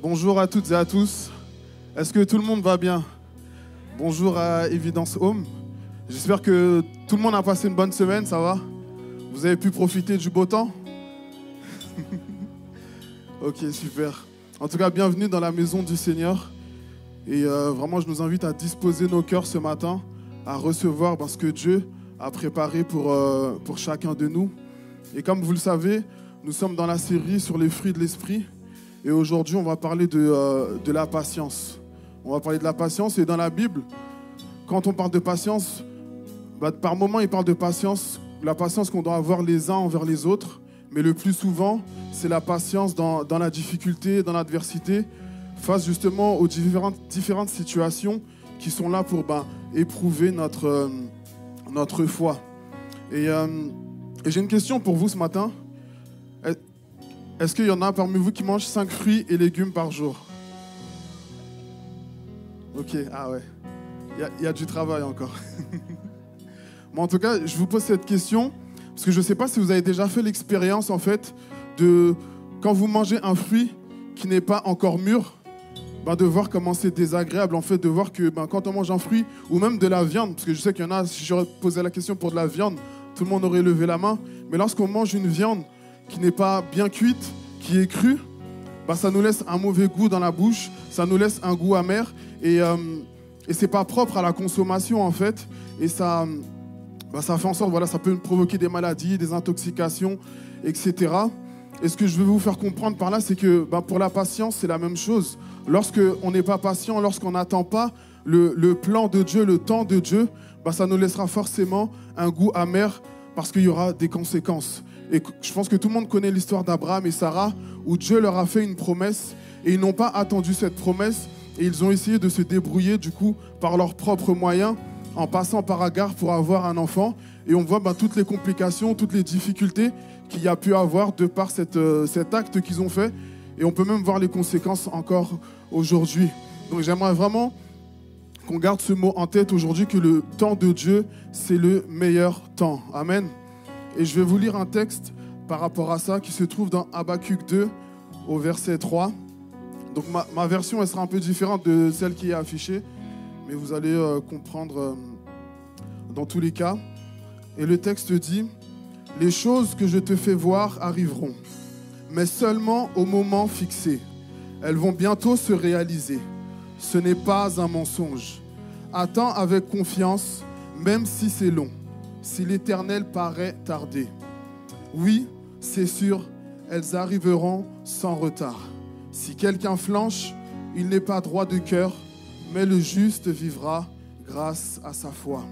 Bonjour à toutes et à tous. Est-ce que tout le monde va bien? Bonjour à Evidence Home. J'espère que tout le monde a passé une bonne semaine, ça va? Vous avez pu profiter du beau temps? Ok, super. En tout cas, bienvenue dans la maison du Seigneur. Et vraiment, je nous invite à disposer nos cœurs ce matin, à recevoir ce que Dieu a préparé pour chacun de nous. Et comme vous le savez, nous sommes dans la série sur les fruits de l'esprit. Et aujourd'hui, on va parler de la patience. On va parler de la patience. Et dans la Bible, quand on parle de patience, par moments, il parle de patience, la patience qu'on doit avoir les uns envers les autres. Mais le plus souvent, c'est la patience dans la difficulté, dans l'adversité, face justement aux différentes situations qui sont là pour éprouver notre foi. Et j'ai une question pour vous ce matin. Est-ce qu'il y en a parmi vous qui mangent 5 fruits et légumes par jour? Ok, ah ouais. Il y a du travail encore. Mais en tout cas, je vous pose cette question parce que je ne sais pas si vous avez déjà fait l'expérience en fait de quand vous mangez un fruit qui n'est pas encore mûr, de voir comment c'est désagréable en fait, de voir que quand on mange un fruit ou même de la viande, parce que je sais qu'il y en a, si j'aurais posé la question pour de la viande, tout le monde aurait levé la main, mais lorsqu'on mange une viande qui n'est pas bien cuite, qui est crue, ça nous laisse un mauvais goût dans la bouche, ça nous laisse un goût amer et c'est pas propre à la consommation en fait, et ça fait en sorte, ça peut provoquer des maladies, des intoxications, etc. Et ce que je veux vous faire comprendre par là, c'est que pour la patience, c'est la même chose. Lorsqu'on n'est pas patient, lorsqu'on n'attend pas le plan de Dieu, le temps de Dieu, ça nous laissera forcément un goût amer parce qu'il y aura des conséquences. Et je pense que tout le monde connaît l'histoire d'Abraham et Sarah, où Dieu leur a fait une promesse et ils n'ont pas attendu cette promesse et ils ont essayé de se débrouiller du coup par leurs propres moyens en passant par Agar pour avoir un enfant. Et on voit toutes les complications, toutes les difficultés qu'il y a pu avoir de par cet acte qu'ils ont fait. Et on peut même voir les conséquences encore aujourd'hui. Donc j'aimerais vraiment qu'on garde ce mot en tête aujourd'hui, que le temps de Dieu, c'est le meilleur temps. Amen. Et je vais vous lire un texte par rapport à ça qui se trouve dans Habakkuk 2 au verset 3. Donc ma version, elle sera un peu différente de celle qui est affichée, mais vous allez comprendre dans tous les cas. Et le texte dit: « Les choses que je te fais voir arriveront, mais seulement au moment fixé. Elles vont bientôt se réaliser. Ce n'est pas un mensonge. Attends avec confiance, même si c'est long. Si l'Éternel paraît tarder. Oui, c'est sûr, elles arriveront sans retard. Si quelqu'un flanche, il n'est pas droit de cœur, mais le juste vivra grâce à sa foi. »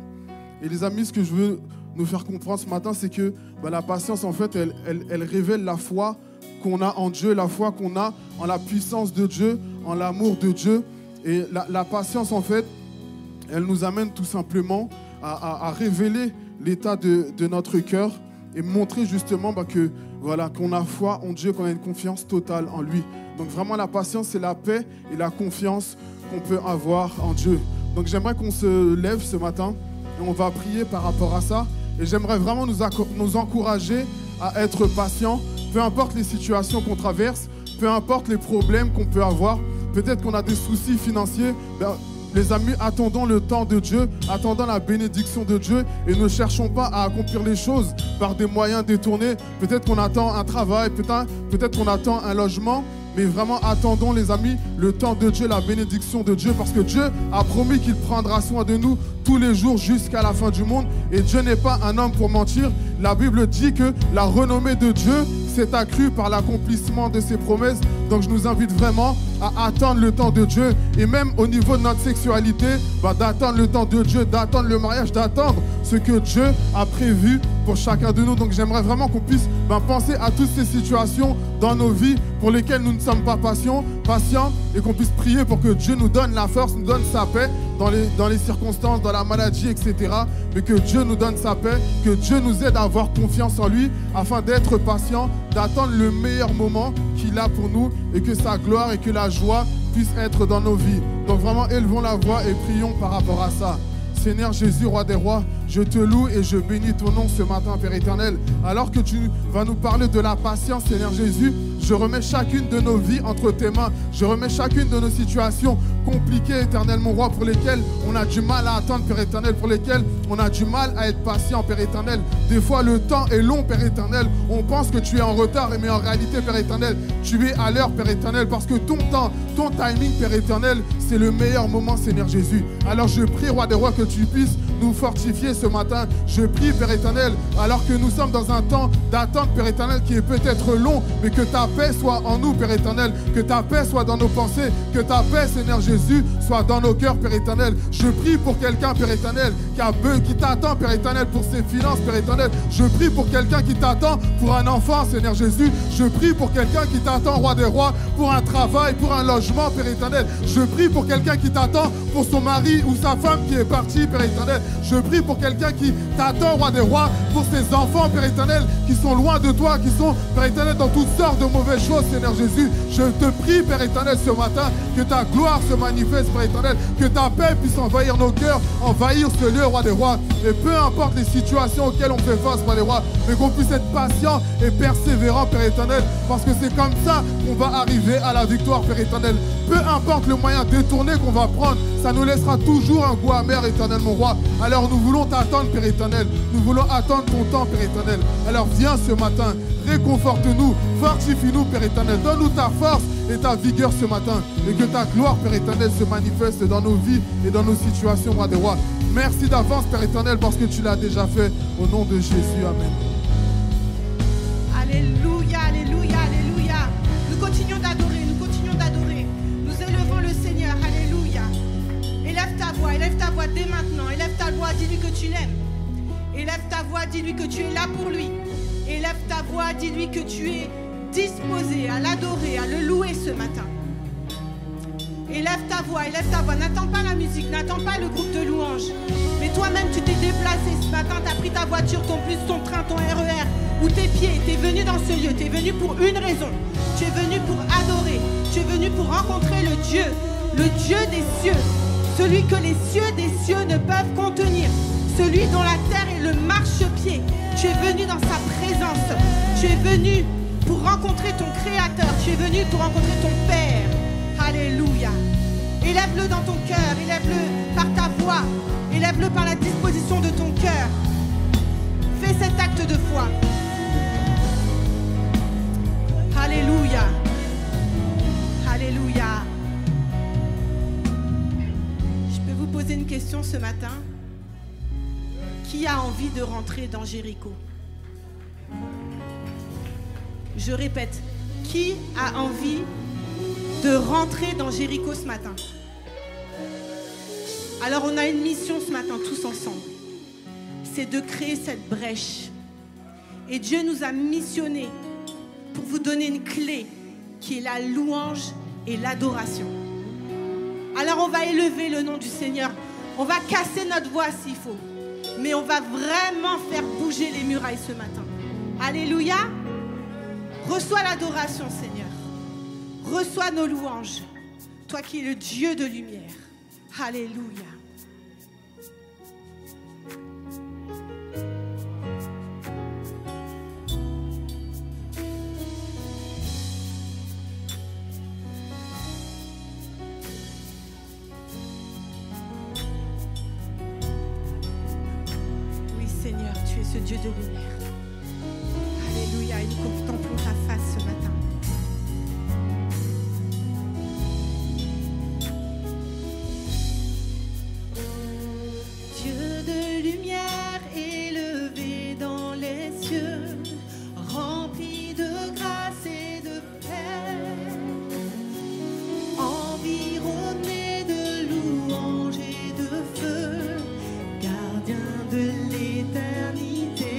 Et les amis, ce que je veux nous faire comprendre ce matin, c'est que la patience, en fait, elle révèle la foi qu'on a en Dieu, la foi qu'on a en la puissance de Dieu, en l'amour de Dieu. Et la patience, en fait, elle nous amène tout simplement à révéler l'état de notre cœur et montrer justement qu'on a foi en Dieu, qu'on a une confiance totale en lui. Donc vraiment, la patience, c'est la paix et la confiance qu'on peut avoir en Dieu. Donc j'aimerais qu'on se lève ce matin et on va prier par rapport à ça. Et j'aimerais vraiment nous encourager à être patients, peu importe les situations qu'on traverse, peu importe les problèmes qu'on peut avoir. Peut-être qu'on a des soucis financiers. Les amis, attendons le temps de Dieu, attendons la bénédiction de Dieu et ne cherchons pas à accomplir les choses par des moyens détournés. Peut-être qu'on attend un travail, peut-être qu'on attend un logement, mais vraiment attendons les amis le temps de Dieu, la bénédiction de Dieu, parce que Dieu a promis qu'il prendra soin de nous tous les jours jusqu'à la fin du monde. Et Dieu n'est pas un homme pour mentir. La Bible dit que la renommée de Dieu s'est accrue par l'accomplissement de ses promesses. Donc je nous invite vraiment à attendre le temps de Dieu. Et même au niveau de notre sexualité, d'attendre le temps de Dieu, d'attendre le mariage, d'attendre ce que Dieu a prévu pour chacun de nous. Donc j'aimerais vraiment qu'on puisse penser à toutes ces situations dans nos vies pour lesquelles nous ne sommes pas patients et qu'on puisse prier pour que Dieu nous donne la force, nous donne sa paix dans les circonstances, dans la maladie, etc. Mais que Dieu nous donne sa paix, que Dieu nous aide à avoir confiance en lui afin d'être patient, d'attendre le meilleur moment qu'il a pour nous et que sa gloire et que la joie puissent être dans nos vies. Donc vraiment, élevons la voix et prions par rapport à ça. Seigneur Jésus, roi des rois, je te loue et je bénis ton nom ce matin, Père éternel. Alors que tu vas nous parler de la patience, Seigneur Jésus, Je remets chacune de nos vies entre tes mains. Je remets chacune de nos situations compliquées, Éternel, mon roi, pour lesquelles on a du mal à attendre, Père éternel, pour lesquelles on a du mal à être patient, Père éternel. Des fois, le temps est long, Père éternel. On pense que tu es en retard, mais en réalité, Père éternel, tu es à l'heure, Père éternel, parce que ton temps, ton timing, Père éternel, c'est le meilleur moment, Seigneur Jésus. Alors je prie, Roi des rois, que tu puisses nous fortifier ce matin. Je prie, Père éternel, alors que nous sommes dans un temps d'attente, Père éternel, qui est peut-être long, mais que ta paix soit en nous, Père éternel, que ta paix soit dans nos pensées, que ta paix, Seigneur Jésus, soit dans nos cœurs, Père éternel. Je prie pour quelqu'un, Père éternel, qui t'attend, Père éternel, pour ses finances, Père éternel. Je prie pour quelqu'un qui t'attend pour un enfant, Seigneur Jésus. Je prie pour quelqu'un qui t'attend, Roi des rois, pour un travail, pour un logement, Père éternel. Je prie pour quelqu'un qui t'attend pour son mari ou sa femme qui est partie, Père éternel. Je prie pour quelqu'un qui t'attend, Roi des rois, pour ses enfants, Père éternel, qui sont loin de toi, qui sont, Père éternel, dans toutes sortes de mauvaises choses, Seigneur Jésus. Je te prie, Père éternel, ce matin, que ta gloire se manifeste, Père éternel, que ta paix puisse envahir nos cœurs, envahir ce lieu, Roi des rois. Et peu importe les situations auxquelles on fait face, Roi des rois, mais qu'on puisse être patient et persévérant, Père éternel, parce que c'est comme ça qu'on va arriver à la victoire, Père éternel. Peu importe le moyen détourné qu'on va prendre, ça nous laissera toujours un goût amer, éternel, mon roi. Alors nous voulons t'attendre, Père éternel. Nous voulons attendre ton temps, Père éternel. Alors viens ce matin, réconforte-nous, fortifie-nous, Père éternel. Donne-nous ta force et ta vigueur ce matin. Et que ta gloire, Père éternel, se manifeste dans nos vies et dans nos situations, Roi des rois. Merci d'avance, Père éternel, parce que tu l'as déjà fait. Au nom de Jésus, amen. Alléluia, alléluia, alléluia. Nous continuons d'adorer, nous continuons d'adorer. Nous élevons le Seigneur, alléluia. Élève ta voix dès maintenant. Élève ta voix, dis-lui que tu l'aimes. Élève ta voix, dis-lui que tu es là pour lui. Élève ta voix, dis-lui que tu es disposé à l'adorer, à le louer ce matin. Élève ta voix, n'attends pas la musique, n'attends pas le groupe de louanges. Mais toi-même, tu t'es déplacé ce matin, tu as pris ta voiture, ton bus, ton train, ton RER ou tes pieds, tu es venu dans ce lieu, tu es venu pour une raison. Tu es venu pour adorer, tu es venu pour rencontrer le Dieu des cieux, celui que les cieux des cieux ne peuvent contenir, celui dont la terre est le marchepied. Tu es venu dans sa présence, tu es venu pour rencontrer ton Créateur, tu es venu pour rencontrer ton Père. Alléluia. Élève-le dans ton cœur, élève-le par ta voix, élève-le par la disposition de ton cœur. Fais cet acte de foi. Alléluia. Alléluia. Je peux vous poser une question ce matin? Qui a envie de rentrer dans Jéricho? Je répète, qui a envie de rentrer dans Jéricho ce matin? Alors on a une mission ce matin tous ensemble. C'est de créer cette brèche. Et Dieu nous a missionnés pour vous donner une clé qui est la louange et l'adoration. Alors on va élever le nom du Seigneur. On va casser notre voix s'il faut. Mais on va vraiment faire bouger les murailles ce matin. Alléluia. Reçois l'adoration, Seigneur. Reçois nos louanges, toi qui es le Dieu de lumière. Alléluia. Oui, Seigneur, tu es ce Dieu de lumière. Alléluia, et nous contemplons ta face ce matin. De l'éternité.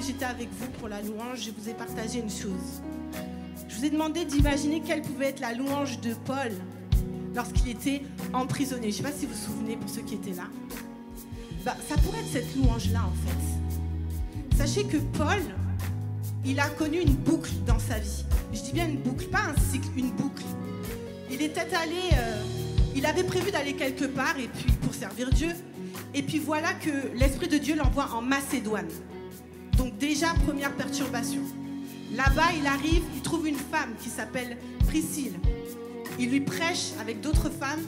j'étais avec vous pour la louange, je vous ai partagé une chose. Je vous ai demandé d'imaginer quelle pouvait être la louange de Paul lorsqu'il était emprisonné. Je ne sais pas si vous vous souvenez pour ceux qui étaient là. Ça pourrait être cette louange-là en fait. Sachez que Paul, il a connu une boucle dans sa vie. Je dis bien une boucle, pas un cycle, une boucle. Il était allé, il avait prévu d'aller quelque part et puis pour servir Dieu. Et puis voilà que l'Esprit de Dieu l'envoie en Macédoine. Donc déjà, première perturbation. Là-bas, il arrive, il trouve une femme qui s'appelle Priscille. Il lui prêche avec d'autres femmes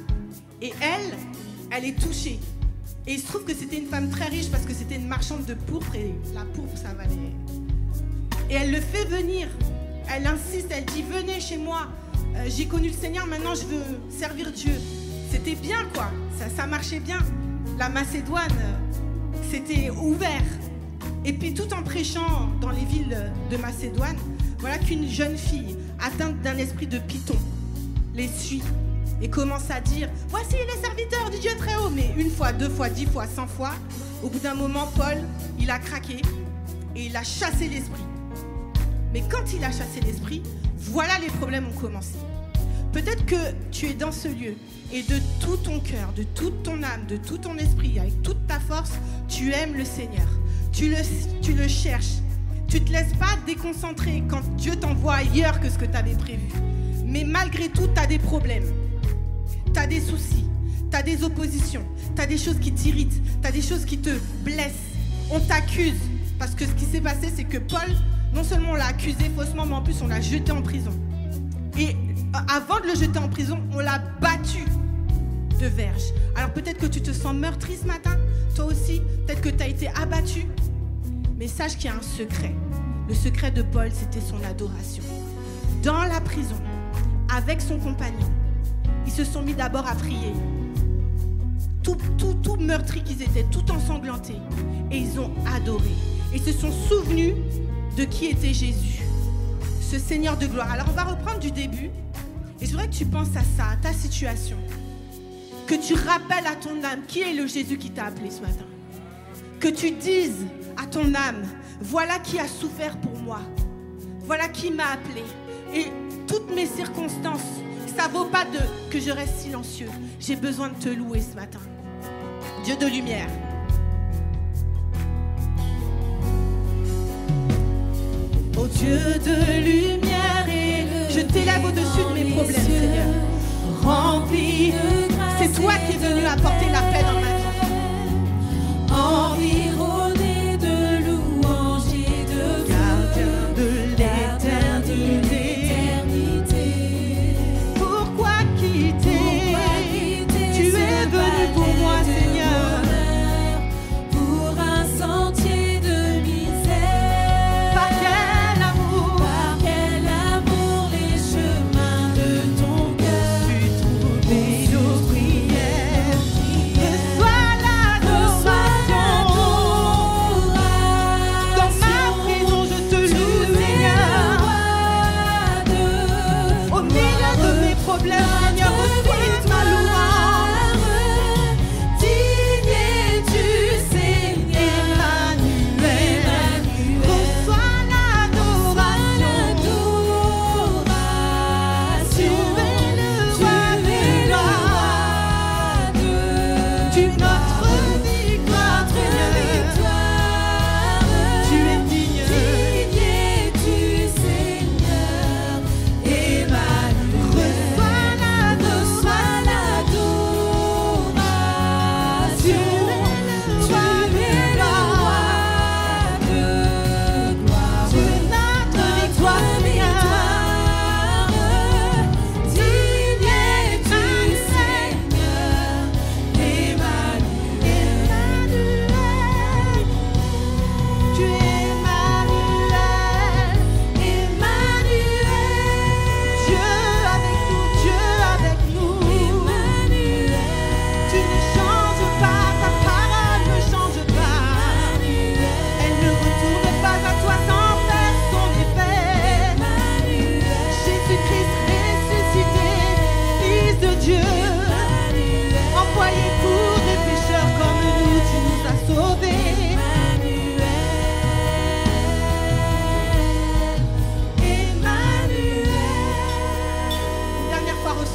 et elle est touchée. Et il se trouve que c'était une femme très riche parce que c'était une marchande de pourpre et la pourpre, ça valait. Et elle le fait venir. Elle insiste, elle dit « Venez chez moi, j'ai connu le Seigneur, maintenant je veux servir Dieu. » C'était bien quoi, ça marchait bien. La Macédoine, c'était ouvert. Et puis tout en prêchant dans les villes de Macédoine, voilà qu'une jeune fille atteinte d'un esprit de python les suit et commence à dire « Voici les serviteurs du Dieu très haut ». Mais une fois, 2 fois, 10 fois, 100 fois, au bout d'un moment, Paul, il a craqué et il a chassé l'esprit. Mais quand il a chassé l'esprit, voilà les problèmes ont commencé. Peut-être que tu es dans ce lieu et de tout ton cœur, de toute ton âme, de tout ton esprit, avec toute ta force, tu aimes le Seigneur. Tu le cherches. Tu ne te laisses pas déconcentrer quand Dieu t'envoie ailleurs que ce que tu avais prévu. Mais malgré tout, tu as des problèmes. Tu as des soucis. Tu as des oppositions. Tu as des choses qui t'irritent. Tu as des choses qui te blessent. On t'accuse. Parce que ce qui s'est passé, c'est que Paul, non seulement on l'a accusé faussement, mais en plus on l'a jeté en prison. Et avant de le jeter en prison, on l'a battu de verge. Alors peut-être que tu te sens meurtri ce matin, toi aussi, peut-être que tu as été abattu. Mais sache qu'il y a un secret. Le secret de Paul, c'était son adoration. Dans la prison, avec son compagnon, ils se sont mis d'abord à prier. Tout meurtri qu'ils étaient, tout ensanglantés. Et ils ont adoré. Ils se sont souvenus de qui était Jésus, ce Seigneur de gloire. Alors on va reprendre du début. Et je voudrais que tu penses à ça, à ta situation. Que tu rappelles à ton âme qui est le Jésus qui t'a appelé ce matin. Que tu dises à ton âme, voilà qui a souffert pour moi. Voilà qui m'a appelé. Et toutes mes circonstances, ça ne vaut pas que je reste silencieux. J'ai besoin de te louer ce matin. Dieu de lumière. Oh Dieu de lumière, et je t'élève au-dessus de mes problèmes, Seigneur. Rempli de grâce, c'est toi qui es venu apporter la paix dans ma vie. Environné de louanges et de gardien de l'éternité. Pourquoi quitter? Tu es venu pour moi, Seigneur. Pour un sentier de misère. Par quel amour? Par quel amour les chemins de ton cœur. Tu trouves nos prières. Reçois l'adoration. Dans ma prison, je te loue, Seigneur. Au milieu de mes problèmes, Seigneur, reçois ma louange. Digne es-tu, Seigneur, Emmanuel. Reçois l'adoration. Tu es le roi des rois. Tu es notre victoire, Seigneur. Tu es digne. Digne es-tu, Seigneur, Emmanuel. Reçois l'adoration.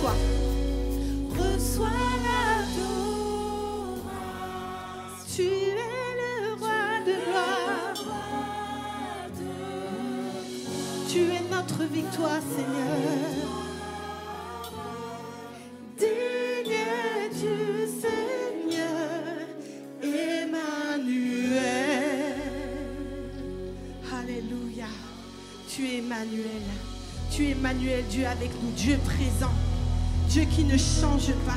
reçois. Reçois l'adoration. Tu es le roi de gloire. Tu es notre victoire, Seigneur. Digne es-tu, Seigneur, Emmanuel. Alléluia. Tu es Emmanuel. Tu es Emmanuel, Dieu avec nous, Dieu présent, Dieu qui ne change pas.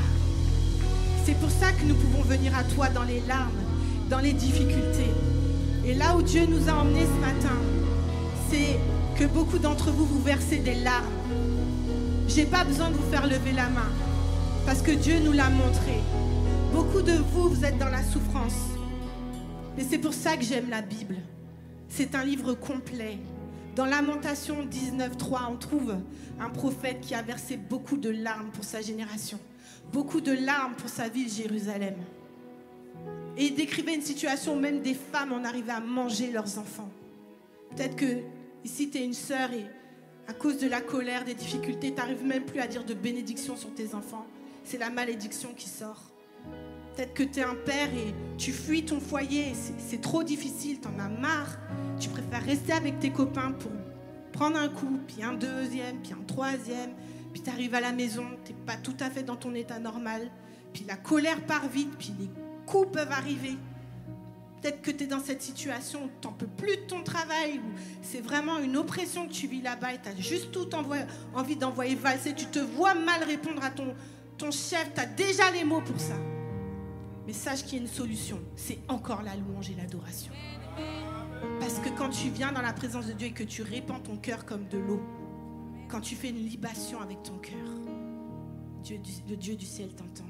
C'est pour ça que nous pouvons venir à toi dans les larmes, dans les difficultés. Et là où Dieu nous a emmenés ce matin, c'est que beaucoup d'entre vous, vous versez des larmes. Je n'ai pas besoin de vous faire lever la main, parce que Dieu nous l'a montré. Beaucoup de vous, vous êtes dans la souffrance. Mais c'est pour ça que j'aime la Bible. C'est un livre complet. Dans Lamentation 19.3, on trouve un prophète qui a versé beaucoup de larmes pour sa génération, beaucoup de larmes pour sa ville Jérusalem. Et il décrivait une situation où même des femmes en arrivaient à manger leurs enfants. Peut-être que ici tu es une sœur et à cause de la colère, des difficultés, tu n'arrives même plus à dire de bénédiction sur tes enfants. C'est la malédiction qui sort. Peut-être que tu es un père et tu fuis ton foyer, c'est trop difficile, tu en as marre. Tu préfères rester avec tes copains pour prendre un coup, puis un deuxième, puis un troisième. Puis tu arrives à la maison, tu n'es pas tout à fait dans ton état normal. Puis la colère part vite, puis les coups peuvent arriver. Peut-être que tu es dans cette situation où tu n'en peux plus de ton travail, où c'est vraiment une oppression que tu vis là-bas et tu as juste tout envie d'envoyer valser. Tu te vois mal répondre à ton chef, tu as déjà les mots pour ça. Mais sache qu'il y a une solution, c'est encore la louange et l'adoration. Parce que quand tu viens dans la présence de Dieu et que tu répands ton cœur comme de l'eau, quand tu fais une libation avec ton cœur, le Dieu du ciel t'entend.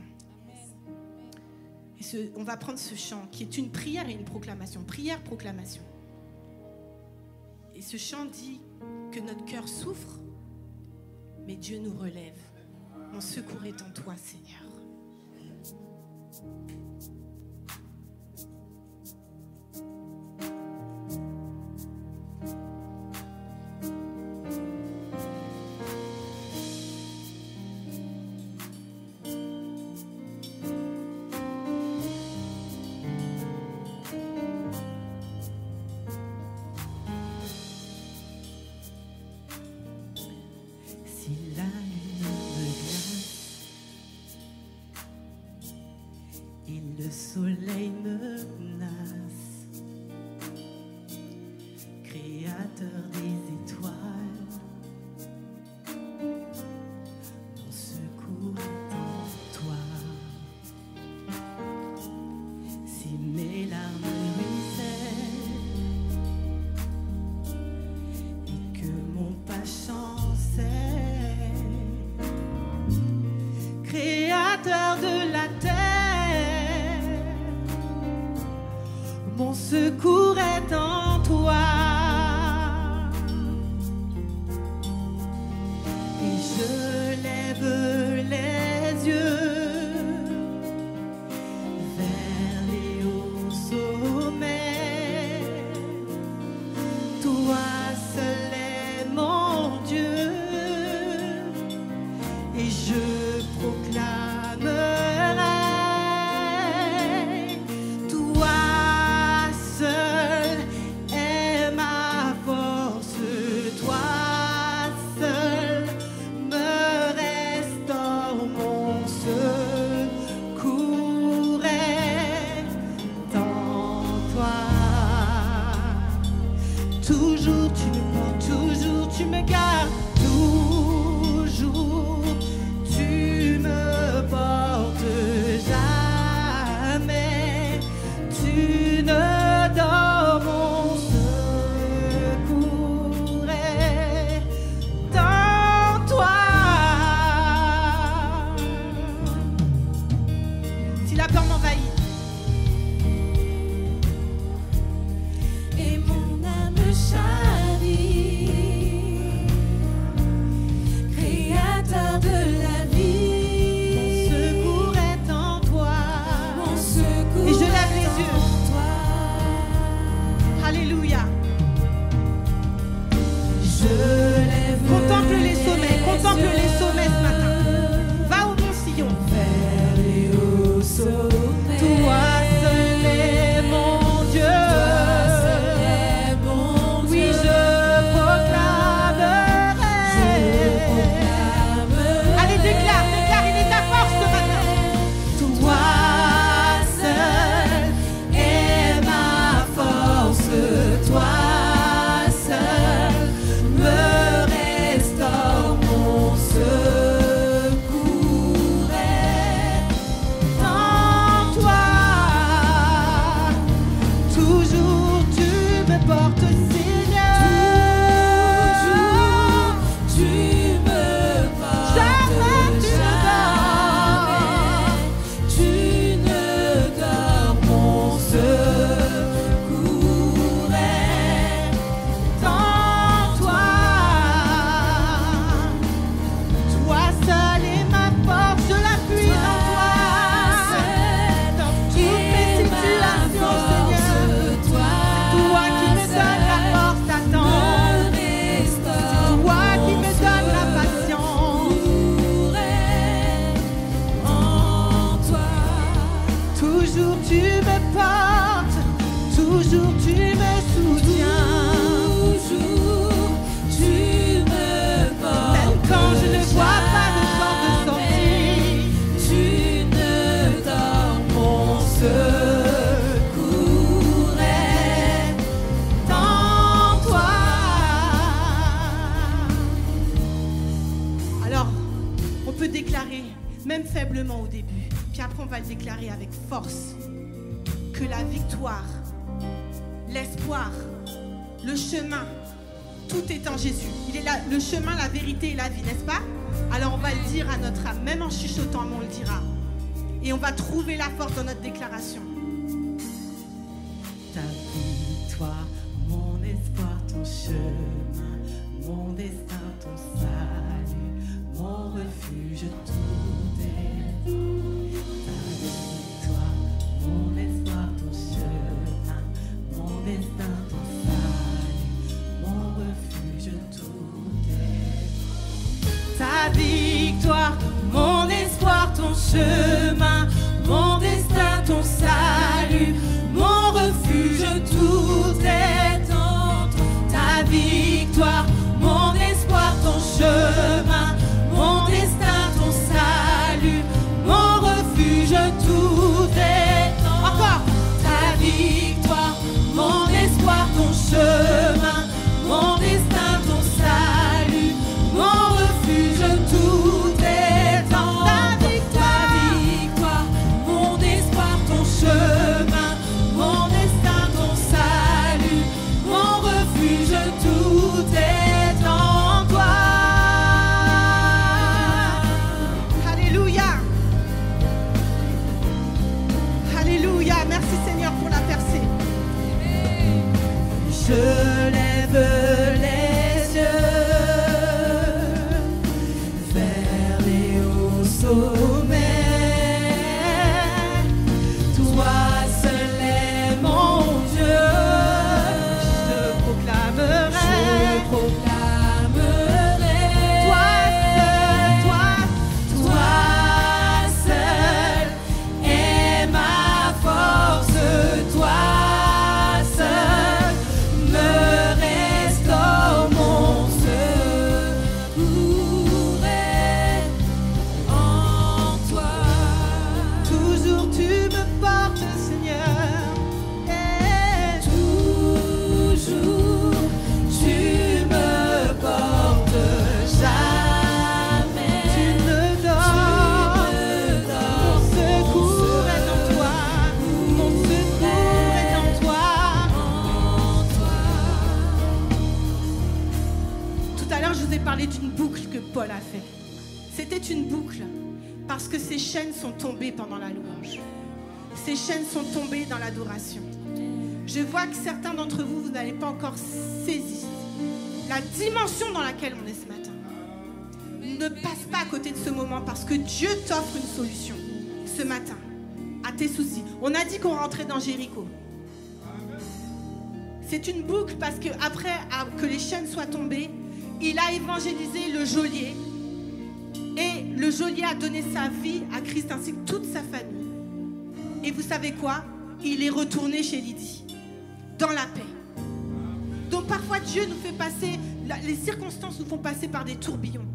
Et on va prendre ce chant qui est une prière et une proclamation. Prière, proclamation. Et ce chant dit que notre cœur souffre, mais Dieu nous relève. Mon secours est en toi, Seigneur. Le soleil me menace, créateur des étoiles, mon secours est en toi. Si mes larmes ruissellent et que mon pas chancelle, créateur de la terre, mon secours est en toi. Et je lève les yeux vers les hauts sommets. Toi seul est mon Dieu. Et je proclamerai tu me gardes, toujours tu me Toujours tu me soutiens. Toujours tu me portes. Même quand je ne vois pas de porte de sortie, Tu ne dors, mon secours est en toi. Alors, on peut déclarer, même faiblement au début, puis après on va le déclarer avec force, que la victoire, l'espoir, le chemin, tout est en Jésus. Il est là, le chemin, la vérité et la vie, n'est-ce pas? Alors on va le dire à notre âme, même en chuchotant, mais on le dira. Et on va trouver la force dans notre déclaration. Ta victoire, mon espoir, ton chemin, mon destin, ton salut, mon refuge, tout est. Ta victoire, mon espoir, ton chemin, mon destin, ton salut, mon refuge, tout est. Ta victoire, mon espoir, ton chemin, mon destin, ton salut, mon refuge, tout est en toi. Ta victoire, mon espoir, ton chemin, mon destin, ton salut, mon refuge, tout est en toi. Encore. Ta victoire, mon espoir, ton chemin, mon destin, ton salut, mon refuge, tout est en ta victoire, mon espoir, ton chemin, mon destin, ton salut, mon refuge, tout est en toi. Alléluia. Alléluia. Merci Seigneur pour la percée. Je lève les yeux vers les hauts sommets. Toi seul est mon Dieu. Je proclamerai. Toi seul est ma force. Toi seul me restaure, mon secours est en toi. Toujours tu me portes, Seigneur. Et toujours tu me portes, jamais tu ne dors. Mon secours est en toi. Mon secours est en toi. Tout à l'heure, je vous ai parlé d'une boucle que Paul a fait. C'était une boucle parce que ces chaînes sont tombées pendant la louange. Ces chaînes sont tombées dans l'adoration. Je vois que certains d'entre vous, vous n'avez pas encore saisi la dimension dans laquelle on est ce matin. Ne passe pas à côté de ce moment parce que Dieu t'offre une solution ce matin à tes soucis. On a dit qu'on rentrait dans Jéricho. C'est une boucle parce que après que les chaînes soient tombées, il a évangélisé le geôlier et le geôlier a donné sa vie à Christ ainsi que toute sa famille. Et vous savez quoi? Il est retourné chez Lydie dans la paix. Donc parfois Dieu nous fait passer, les circonstances nous font passer par des tourbillons.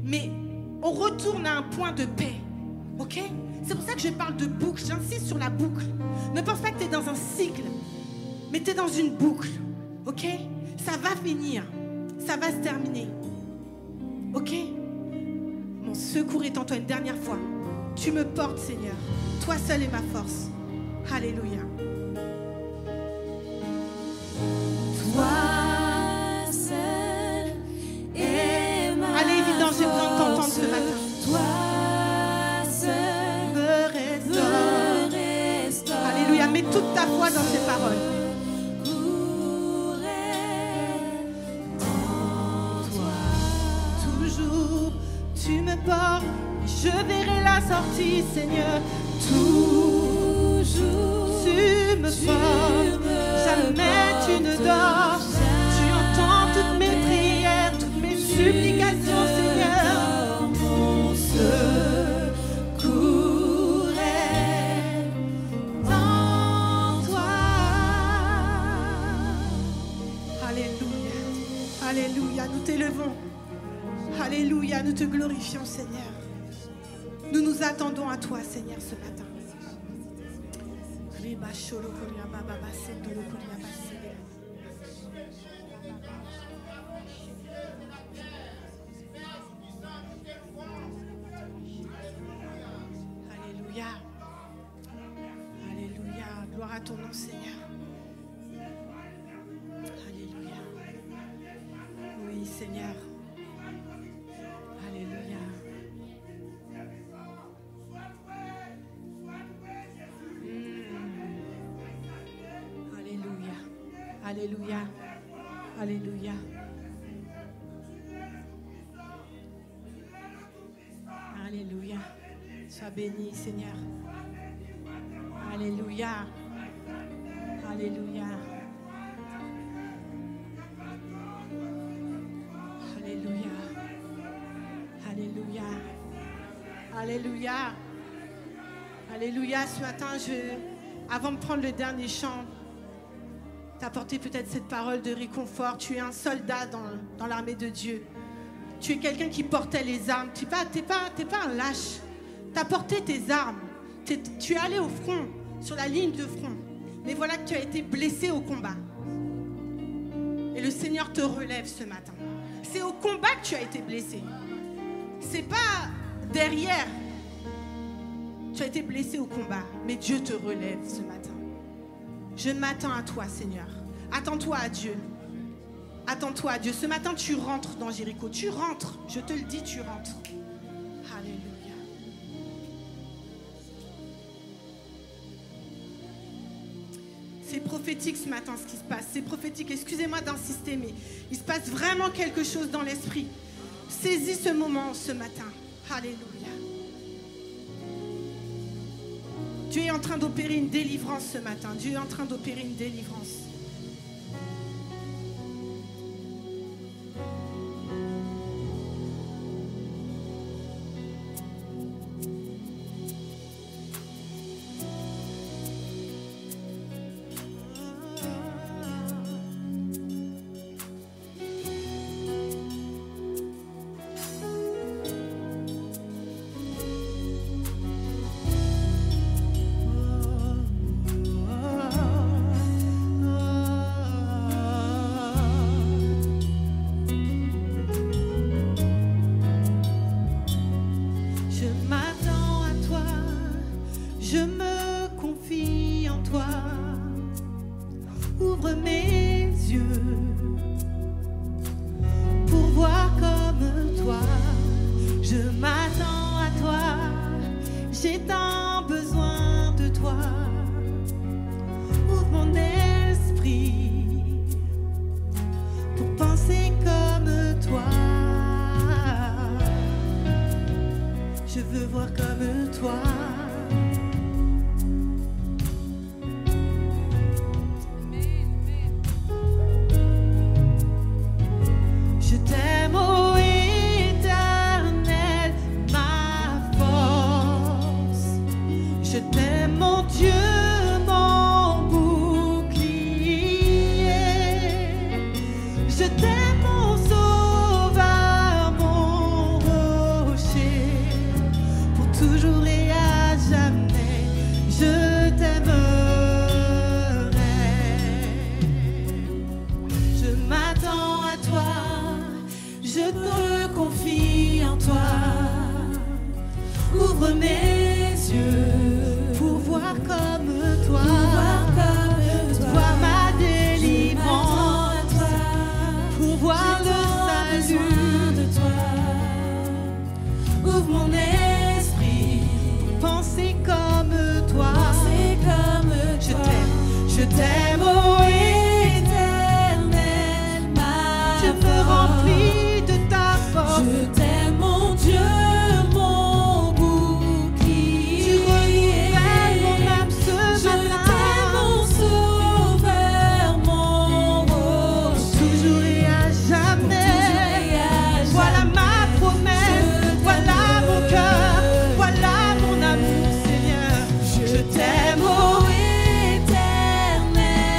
Mais on retourne à un point de paix. Ok? C'est pour ça que je parle de boucle. J'insiste sur la boucle. Ne pense pas que tu es dans un cycle, mais tu es dans une boucle. Ok? Ça va finir. Ça va se terminer. Ok? Mon secours est en toi une dernière fois. Tu me portes, Seigneur. Toi seul est ma force. Alléluia. Toi seul est ma Allez, évident, j'ai besoin de t'entendre ce matin. Toi seul Me restaure. me restaure. Alléluia. Mets toute ta foi dans ces paroles. Secours est en toi. Toujours tu me portes, et je verrai la sortie, Seigneur. Toujours tu me portes, jamais tu ne dors. Tu entends toutes mes prières, toutes mes supplications, Seigneur. Mon secours est en toi. t'élevons. Alléluia, nous te glorifions, Seigneur. Nous nous attendons à toi, Seigneur, ce matin. Alléluia. Alléluia. Gloire à ton nom, Seigneur. Alléluia. Oui, Seigneur. Alléluia. Alléluia. Alléluia. Alléluia. Alléluia. Sois béni, Seigneur. Alléluia. Alléluia. Alléluia. Alléluia. Alléluia. Alléluia. Ce matin, avant de prendre le dernier chant, t'apporter peut-être cette parole de réconfort. Tu es un soldat dans l'armée de Dieu. Tu es quelqu'un qui portait les armes. Tu n'es pas un lâche. Tu as porté tes armes. Tu es allé au front, sur la ligne de front. Mais voilà que tu as été blessé au combat. Et le Seigneur te relève ce matin. C'est au combat que tu as été blessé. C'est pas derrière. Tu as été blessé au combat. Mais Dieu te relève ce matin. Je m'attends à toi, Seigneur. Attends-toi à Dieu. Attends-toi à Dieu. Ce matin, tu rentres dans Jéricho. Tu rentres. Je te le dis, tu rentres. Alléluia. C'est prophétique ce matin, ce qui se passe. C'est prophétique. Excusez-moi d'insister, mais il se passe vraiment quelque chose dans l'esprit. Saisis ce moment ce matin. Alléluia. Dieu est en train d'opérer une délivrance ce matin. Dieu est en train d'opérer une délivrance. Je t'aime, ô Éternel.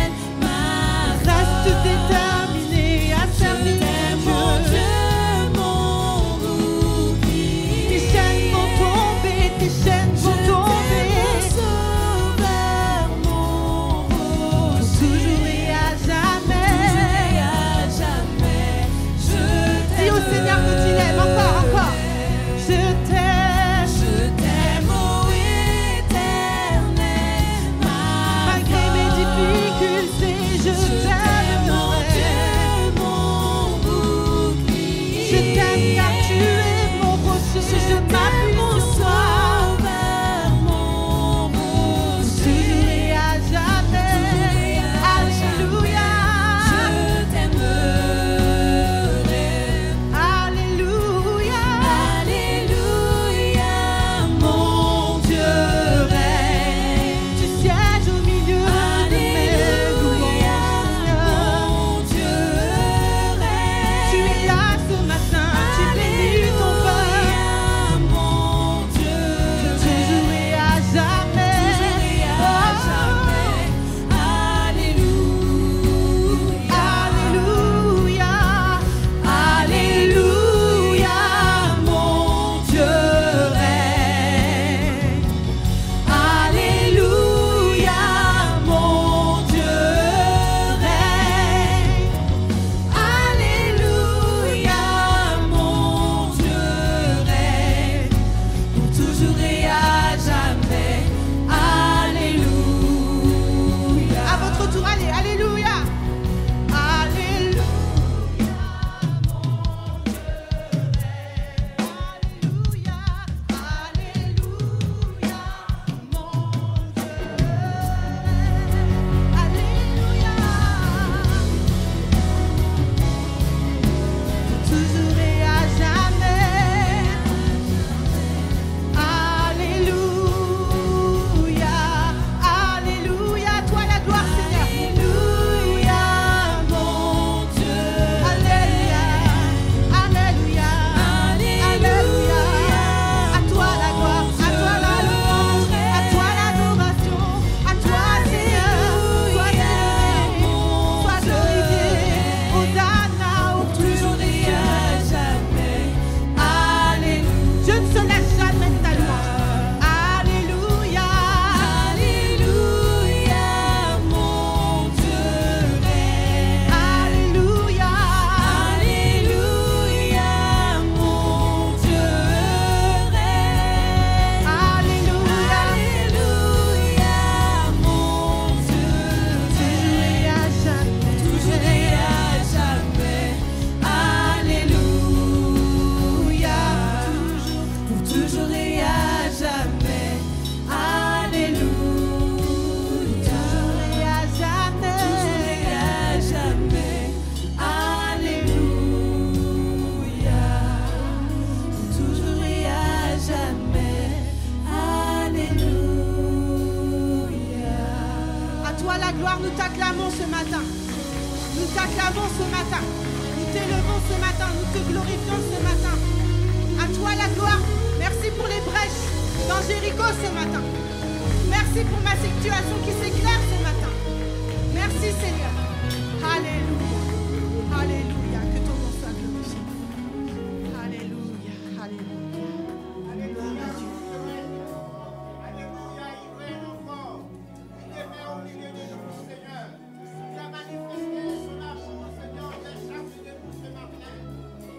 toi la gloire, nous t'acclamons ce matin. Nous t'acclamons ce matin. Nous t'élevons ce matin. Nous te glorifions ce matin. À toi la gloire. Merci pour les brèches dans Jéricho ce matin. Merci pour ma situation qui s'éclaire ce matin. Merci Seigneur. Alléluia. Alléluia. Que ton nom soit glorifié. Alléluia. Alléluia. Alléluia. Alléluia, il règne encore. Il demeure au milieu de nous, Seigneur. Il a manifesté son amour, Seigneur, de chacun de nous ce matin.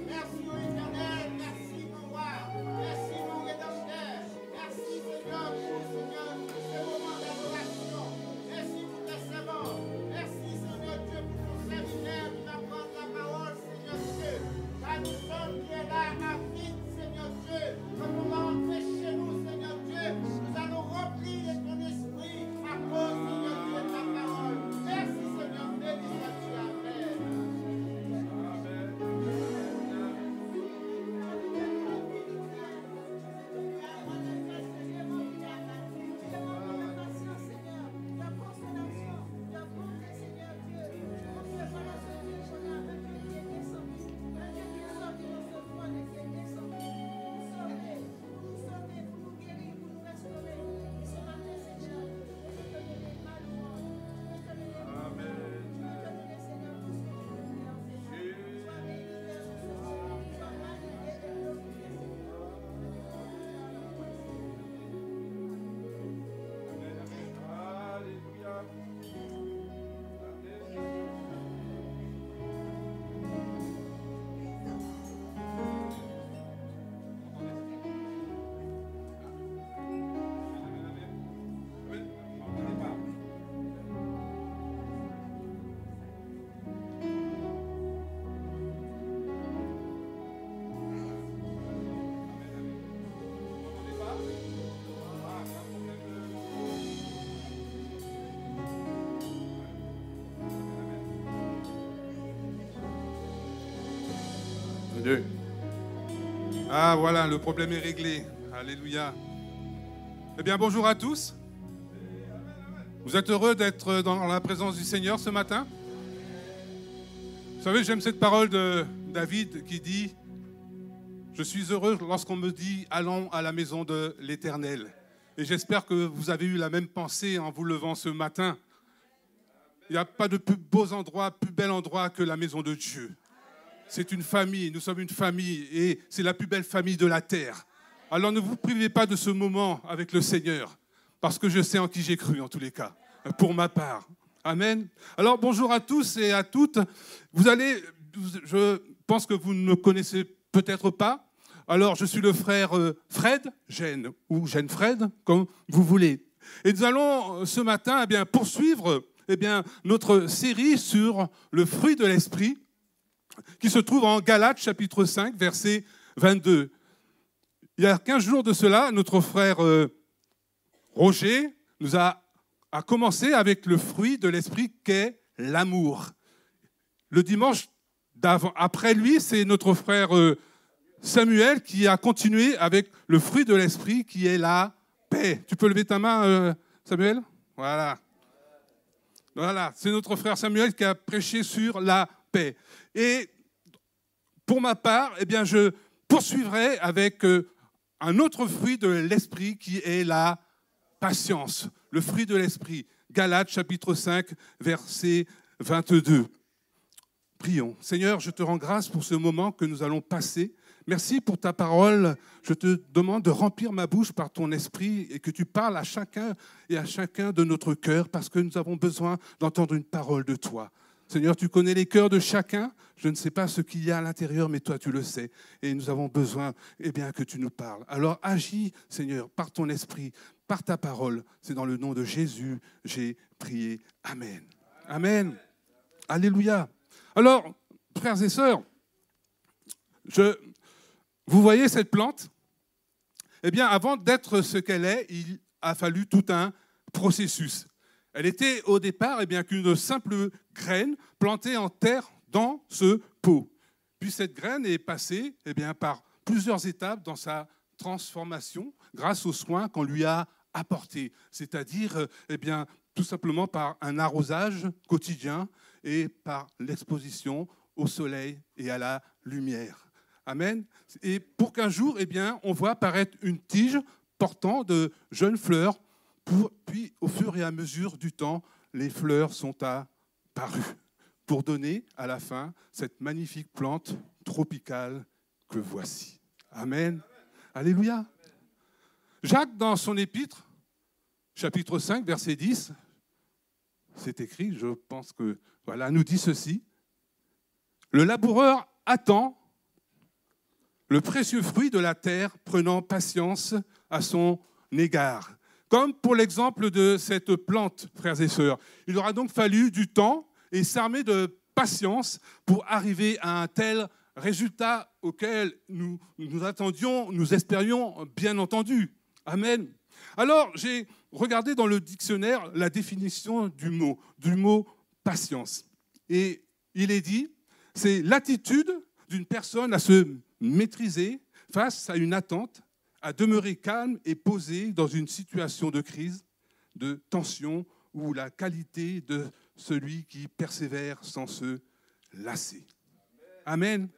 Merci au Éternel, merci mon roi, merci mon rédempteur. Merci Seigneur pour Seigneur ce moment d'adoration. Merci pour tes servants. Merci Seigneur Dieu pour ton serviteur qui va prendre la parole, Seigneur Dieu. Car nous sommes qui est là à vide, Seigneur Dieu. Quand on va entrer chez nous, Seigneur Dieu, nous allons remplir de ton esprit à cause, Seigneur Dieu, de ta parole. Merci Seigneur, béni sois-tu. Amen. Deux. Ah voilà, le problème est réglé. Alléluia. Eh bien, bonjour à tous. Vous êtes heureux d'être dans la présence du Seigneur ce matin? Vous savez, j'aime cette parole de David qui dit « Je suis heureux lorsqu'on me dit « Allons à la maison de l'Éternel ». Et j'espère que vous avez eu la même pensée en vous levant ce matin. Il n'y a pas de plus beaux endroits, plus bel endroit que la maison de Dieu. C'est une famille, nous sommes une famille et c'est la plus belle famille de la terre. Alors ne vous privez pas de ce moment avec le Seigneur, parce que je sais en qui j'ai cru en tous les cas, pour ma part. Amen. Alors bonjour à tous et à toutes. Je pense que vous ne me connaissez peut-être pas. Alors je suis le frère Fred, Gênes, ou Gênes Fred, comme vous voulez. Et nous allons ce matin poursuivre notre série sur le fruit de l'esprit, qui se trouve en Galates chapitre 5, verset 22. Il y a 15 jours de cela, notre frère Roger nous a commencé avec le fruit de l'esprit qu'est l'amour. Le dimanche après lui, c'est notre frère Samuel qui a continué avec le fruit de l'esprit qui est la paix. Tu peux lever ta main, Samuel? Voilà. Voilà, c'est notre frère Samuel qui a prêché sur la paix. Et pour ma part, je poursuivrai avec un autre fruit de l'esprit qui est la patience. Le fruit de l'esprit. Galates chapitre 5, verset 22. Prions. Seigneur, je te rends grâce pour ce moment que nous allons passer. Merci pour ta parole. Je te demande de remplir ma bouche par ton esprit et que tu parles à chacun et à chacun de notre cœur parce que nous avons besoin d'entendre une parole de toi. Seigneur, tu connais les cœurs de chacun. Je ne sais pas ce qu'il y a à l'intérieur, mais toi, tu le sais. Et nous avons besoin que tu nous parles. Alors agis, Seigneur, par ton esprit, par ta parole. C'est dans le nom de Jésus, j'ai prié. Amen. Amen. Alléluia. Alors, frères et sœurs, vous voyez cette plante? Avant d'être ce qu'elle est, il a fallu tout un processus. Elle était au départ qu'une simple graine plantée en terre dans ce pot. Puis cette graine est passée par plusieurs étapes dans sa transformation grâce aux soins qu'on lui a apporter, c'est-à-dire tout simplement par un arrosage quotidien et par l'exposition au soleil et à la lumière. Amen. Et pour qu'un jour, on voit apparaître une tige portant de jeunes fleurs, puis au fur et à mesure du temps, les fleurs sont apparues pour donner à la fin cette magnifique plante tropicale que voici. Amen. Alléluia. Jacques, dans son épître, chapitre 5, verset 10, c'est écrit, je pense que, voilà, nous dit ceci. Le laboureur attend le précieux fruit de la terre, prenant patience à son égard. Comme pour l'exemple de cette plante, frères et sœurs. Il aura donc fallu du temps et s'armer de patience pour arriver à un tel résultat auquel nous attendions, nous espérions, bien entendu. Amen. Alors, j'ai regardé dans le dictionnaire la définition du mot patience. Et il est dit, c'est l'attitude d'une personne à se maîtriser face à une attente, à demeurer calme et posé dans une situation de crise, de tension ou la qualité de celui qui persévère sans se lasser. Amen.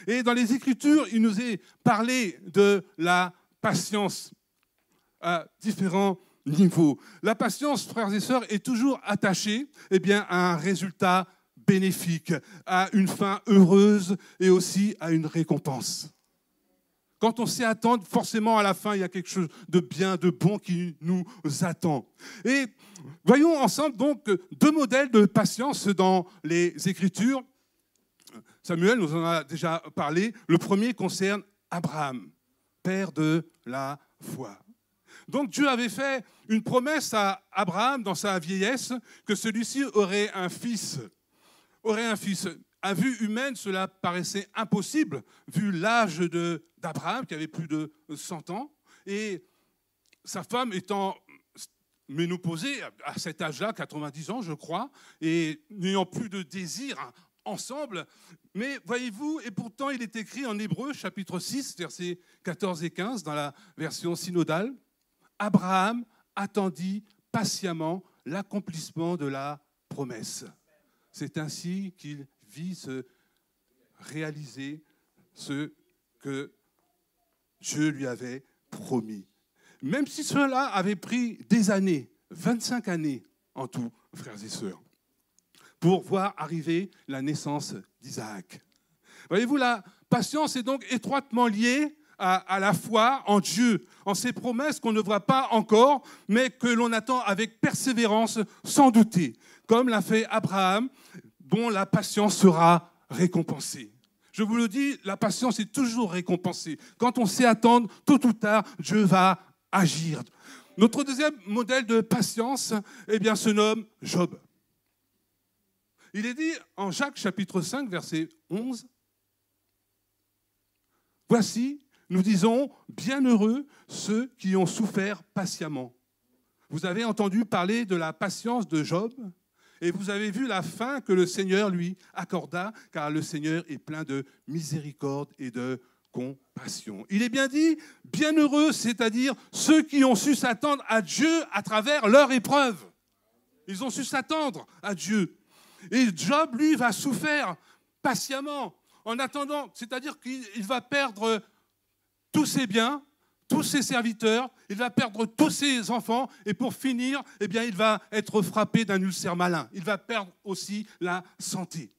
Et dans les Écritures, il nous est parlé de la patience à différents niveaux. La patience, frères et sœurs, est toujours attachée à un résultat bénéfique, à une fin heureuse et aussi à une récompense. Quand on sait attendre, forcément, à la fin, il y a quelque chose de bien, de bon qui nous attend. Et voyons ensemble donc 2 modèles de patience dans les Écritures. Samuel nous en a déjà parlé. Le premier concerne Abraham, père de la foi. Donc Dieu avait fait une promesse à Abraham dans sa vieillesse que celui-ci aurait un fils. À vue humaine, cela paraissait impossible, vu l'âge d'Abraham, qui avait plus de 100 ans, et sa femme étant ménopausée à cet âge-là, 90 ans, je crois, et n'ayant plus de désir ensemble. Mais voyez-vous, et pourtant il est écrit en Hébreux, chapitre 6, versets 14 et 15, dans la version synodale, Abraham attendit patiemment l'accomplissement de la promesse. C'est ainsi qu'il vit se réaliser ce que Dieu lui avait promis. Même si cela avait pris des années, 25 années en tout, frères et sœurs, pour voir arriver la naissance d'Isaac. Voyez-vous, la patience est donc étroitement liée à la foi en Dieu, en ses promesses qu'on ne voit pas encore, mais que l'on attend avec persévérance, sans douter, comme l'a fait Abraham, dont la patience sera récompensée. Je vous le dis, la patience est toujours récompensée. Quand on sait attendre, tôt ou tard, Dieu va agir. Notre deuxième modèle de patience, se nomme Job. Il est dit en Jacques chapitre 5, verset 11, « Voici, nous disons, bienheureux ceux qui ont souffert patiemment. » Vous avez entendu parler de la patience de Job et vous avez vu la fin que le Seigneur lui accorda, car le Seigneur est plein de miséricorde et de compassion. Il est bien dit, bienheureux, c'est-à-dire ceux qui ont su s'attendre à Dieu à travers leur épreuve. Ils ont su s'attendre à Dieu. Et Job, lui, va souffrir patiemment en attendant, c'est-à-dire qu'il va perdre tous ses biens, tous ses serviteurs, il va perdre tous ses enfants et pour finir, il va être frappé d'un ulcère malin. Il va perdre aussi la santé.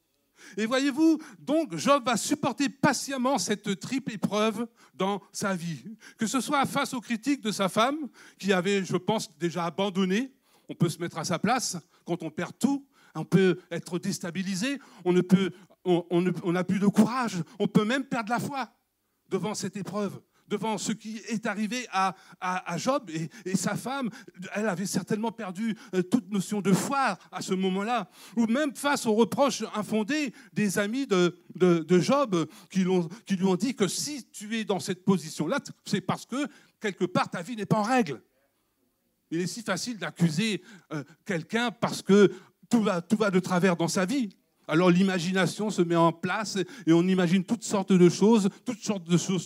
Et voyez-vous, donc Job va supporter patiemment cette triple épreuve dans sa vie. Que ce soit face aux critiques de sa femme, qui avait, je pense, déjà abandonné. On peut se mettre à sa place quand on perd tout. On peut être déstabilisé, on n'a plus de courage, on peut même perdre la foi devant cette épreuve, devant ce qui est arrivé à Job et sa femme. Elle avait certainement perdu toute notion de foi à ce moment-là, ou même face aux reproches infondés des amis de Job qui lui ont dit que si tu es dans cette position-là, c'est parce que quelque part ta vie n'est pas en règle. Il est si facile d'accuser quelqu'un parce que tout va de travers dans sa vie. Alors l'imagination se met en place et on imagine toutes sortes de choses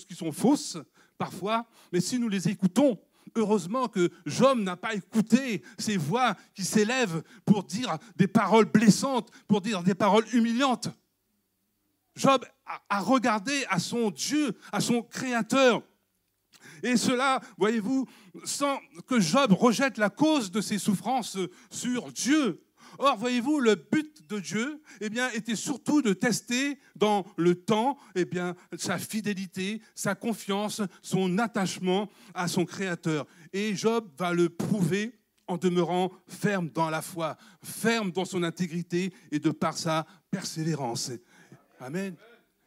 qui sont fausses parfois, mais si nous les écoutons, heureusement que Job n'a pas écouté ces voix qui s'élèvent pour dire des paroles blessantes, pour dire des paroles humiliantes. Job a regardé à son Dieu, à son Créateur. Et cela, voyez-vous, sans que Job rejette la cause de ses souffrances sur Dieu. Or, voyez-vous, le but de Dieu était surtout de tester dans le temps sa fidélité, sa confiance, son attachement à son Créateur. Et Job va le prouver en demeurant ferme dans la foi, ferme dans son intégrité et de par sa persévérance. Amen.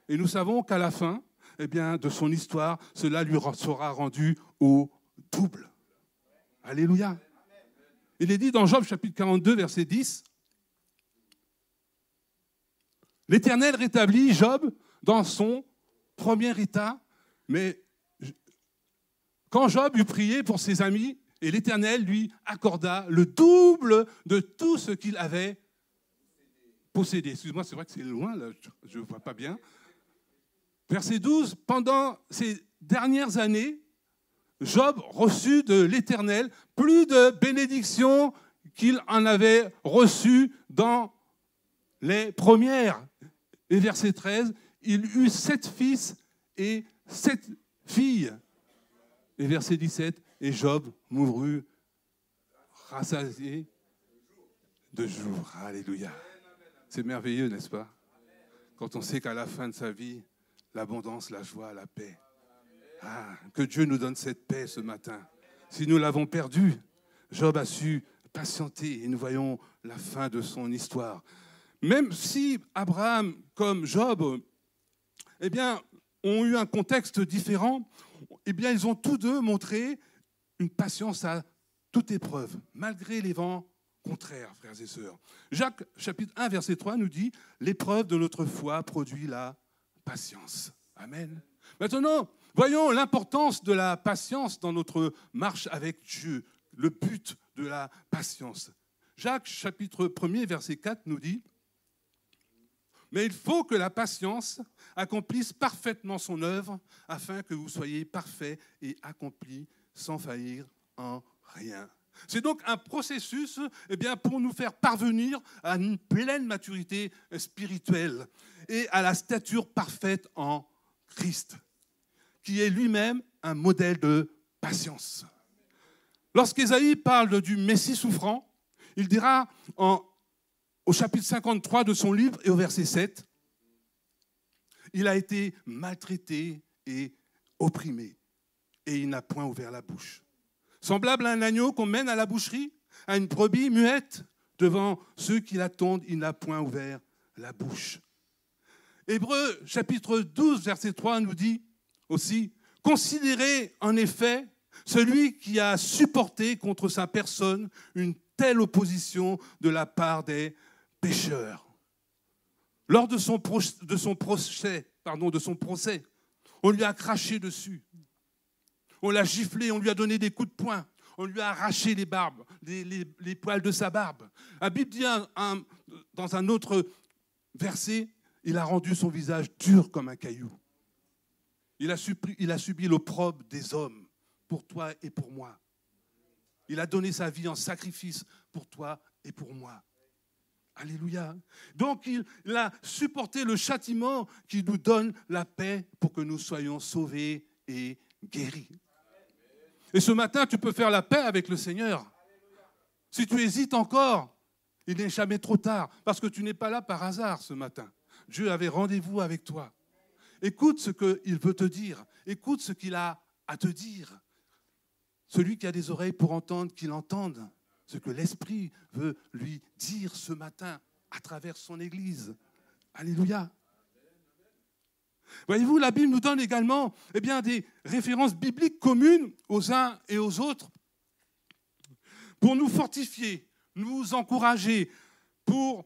Et nous savons qu'à la fin de son histoire, cela lui sera rendu au double. Alléluia. Il est dit dans Job chapitre 42, verset 10, « L'Éternel rétablit Job dans son premier état, mais quand Job eut prié pour ses amis, et l'Éternel lui accorda le double de tout ce qu'il avait possédé. » Excuse-moi, c'est vrai que c'est loin, là, je ne vois pas bien. Verset 12, « Pendant ces dernières années, Job reçut de l'Éternel plus de bénédictions qu'il en avait reçues dans les premières. » Et verset 13, « Il eut 7 fils et 7 filles. » Et verset 17, « Et Job mourut rassasié de jour. » Alléluia. C'est merveilleux, n'est-ce pas? Quand on sait qu'à la fin de sa vie, l'abondance, la joie, la paix. Ah, que Dieu nous donne cette paix ce matin. Si nous l'avons perdue, Job a su patienter et nous voyons la fin de son histoire. Même si Abraham, comme Job, ont eu un contexte différent, ils ont tous deux montré une patience à toute épreuve, malgré les vents contraires, frères et sœurs. Jacques, chapitre 1, verset 3, nous dit « L'épreuve de notre foi produit la patience. » Amen. Maintenant, voyons l'importance de la patience dans notre marche avec Dieu, le but de la patience. Jacques, chapitre 1, verset 4, nous dit « Mais il faut que la patience accomplisse parfaitement son œuvre, afin que vous soyez parfaits et accomplis sans faillir en rien. » C'est donc un processus pour nous faire parvenir à une pleine maturité spirituelle et à la stature parfaite en Christ, qui est lui-même un modèle de patience. Lorsqu'Ésaïe parle du Messie souffrant, il dira au chapitre 53 de son livre et au verset 7, « Il a été maltraité et opprimé, et il n'a point ouvert la bouche. Semblable à un agneau qu'on mène à la boucherie, à une brebis muette, devant ceux qui l'attendent, il n'a point ouvert la bouche. » Hébreux, chapitre 12, verset 3, nous dit aussi « Considérez en effet celui qui a supporté contre sa personne une telle opposition de la part des pécheurs. » Lors de son procès, on lui a craché dessus. On l'a giflé, on lui a donné des coups de poing, on lui a arraché les barbes, les poils de sa barbe. La Bible dit dans un autre verset, il a rendu son visage dur comme un caillou. Il a subi l'opprobre des hommes pour toi et pour moi. Il a donné sa vie en sacrifice pour toi et pour moi. Alléluia. Donc il a supporté le châtiment qui nous donne la paix pour que nous soyons sauvés et guéris. Et ce matin, tu peux faire la paix avec le Seigneur. Si tu hésites encore, il n'est jamais trop tard, parce que tu n'es pas là par hasard ce matin. Dieu avait rendez-vous avec toi. Écoute ce qu'il veut te dire. Écoute ce qu'il a à te dire. Celui qui a des oreilles pour entendre, qu'il entende ce que l'Esprit veut lui dire ce matin à travers son Église. Alléluia. Voyez-vous, la Bible nous donne également des références bibliques communes aux uns et aux autres pour nous fortifier, nous encourager, pour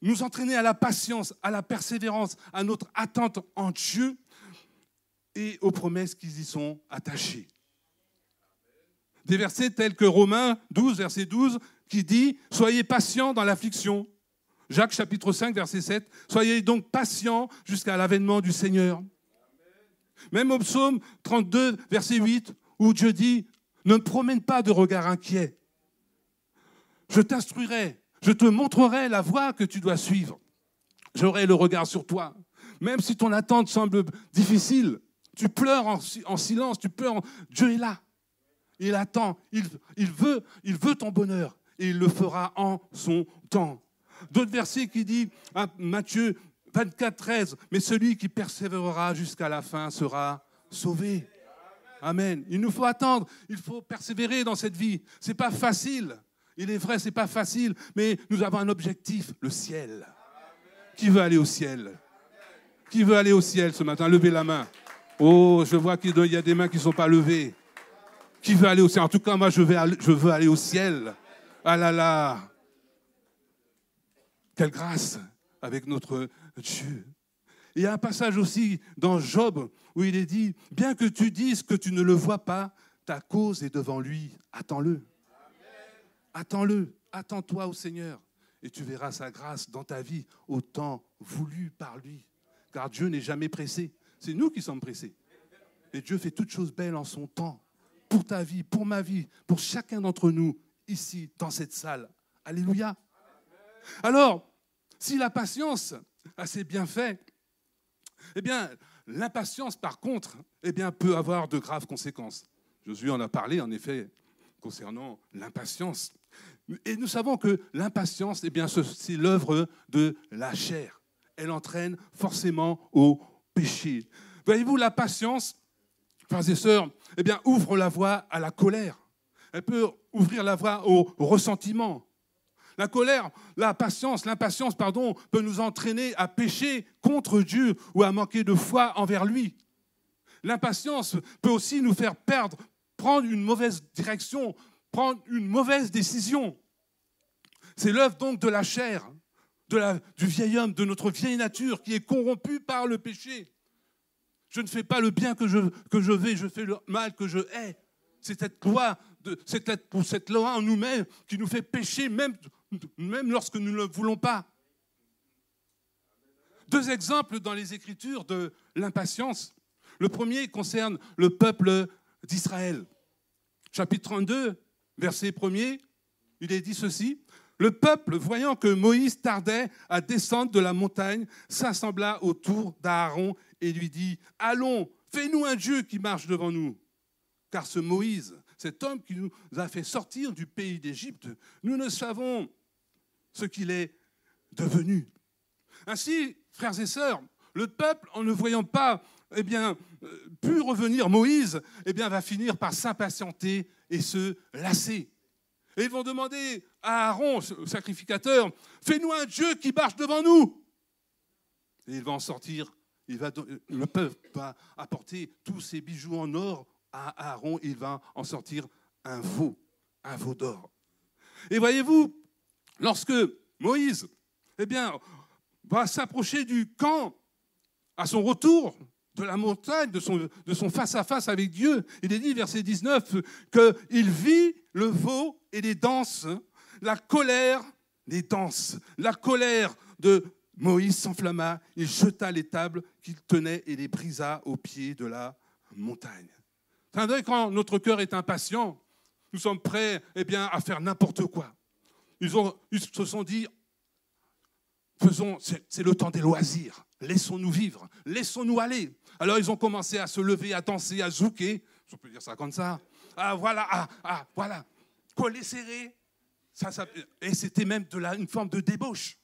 nous entraîner à la patience, à la persévérance, à notre attente en Dieu et aux promesses qui y sont attachées. Des versets tels que Romains 12, verset 12, qui dit « Soyez patients dans l'affliction ». Jacques chapitre 5, verset 7, « Soyez donc patients jusqu'à l'avènement du Seigneur ». Même au psaume 32, verset 8, où Dieu dit Ne me promène pas de regard inquiet. Je t'instruirai, je te montrerai la voie que tu dois suivre. J'aurai le regard sur toi. Même si ton attente semble difficile, tu pleures en silence, tu pleures. Dieu est là. Il attend, il veut ton bonheur et il le fera en son temps. D'autres versets qui disent, Matthieu 24, 13, mais celui qui persévérera jusqu'à la fin sera sauvé. Amen. Il nous faut attendre, il faut persévérer dans cette vie. Ce n'est pas facile. Il est vrai, ce n'est pas facile, mais nous avons un objectif, le ciel. Qui veut aller au ciel? Qui veut aller au ciel ce matin? Levez la main. Oh, je vois qu'il y a des mains qui ne sont pas levées. Qui veut aller au ciel? En tout cas, moi, je veux aller au ciel. Ah là là! Quelle grâce avec notre Dieu. Il y a un passage aussi dans Job où il est dit, bien que tu dises que tu ne le vois pas, ta cause est devant lui. Attends-le. Attends-le. Attends-toi au Seigneur. Et tu verras sa grâce dans ta vie au temps voulu par lui. Car Dieu n'est jamais pressé. C'est nous qui sommes pressés. Et Dieu fait toutes choses belles en son temps. Pour ta vie, pour ma vie, pour chacun d'entre nous, ici, dans cette salle. Alléluia. Alors, si la patience a ses bienfaits, eh bien, l'impatience, par contre, eh bien, peut avoir de graves conséquences. Josué en a parlé, en effet, concernant l'impatience. Et nous savons que l'impatience, eh bien, c'est l'œuvre de la chair. Elle entraîne forcément au péché. Voyez-vous, la patience, frères et sœurs, eh bien, ouvre la voie à la colère. Elle peut ouvrir la voie au ressentiment. La colère, l'impatience, peut nous entraîner à pécher contre Dieu ou à manquer de foi envers lui. L'impatience peut aussi nous faire prendre une mauvaise direction, prendre une mauvaise décision. C'est l'œuvre donc de la chair, du vieil homme, de notre vieille nature qui est corrompue par le péché. Je ne fais pas le bien que je veux, je fais le mal que je hais. C'est cette loi en nous-mêmes qui nous fait pécher même lorsque nous ne le voulons pas. Deux exemples dans les Écritures de l'impatience. Le premier concerne le peuple d'Israël. Chapitre 32, verset 1er, il est dit ceci. Le peuple, voyant que Moïse tardait à descendre de la montagne, s'assembla autour d'Aaron et lui dit, « Allons, fais-nous un Dieu qui marche devant nous. » Car ce Moïse, cet homme qui nous a fait sortir du pays d'Égypte, nous ne savons ce qu'il est devenu. Ainsi, frères et sœurs, le peuple, en ne voyant pas pu revenir Moïse, va finir par s'impatienter et se lasser. Et ils vont demander à Aaron, le sacrificateur, « Fais-nous un Dieu qui marche devant nous !» Et il va en sortir, le peuple va apporter tous ses bijoux en or à Aaron, et il va en sortir un veau d'or. Et voyez-vous, lorsque Moïse va s'approcher du camp à son retour de la montagne, de son face-à-face avec Dieu, il est dit, verset 19, qu'il vit le veau et les danses, la colère de Moïse s'enflamma, il jeta les tables qu'il tenait et les brisa au pied de la montagne. Quand notre cœur est impatient, nous sommes prêts à faire n'importe quoi. Ils se sont dit, c'est le temps des loisirs, laissons-nous vivre, laissons-nous aller. Alors ils ont commencé à se lever, à danser, à zouker, on peut dire ça comme ça. Voilà, collés serrés. Et c'était même une forme de débauche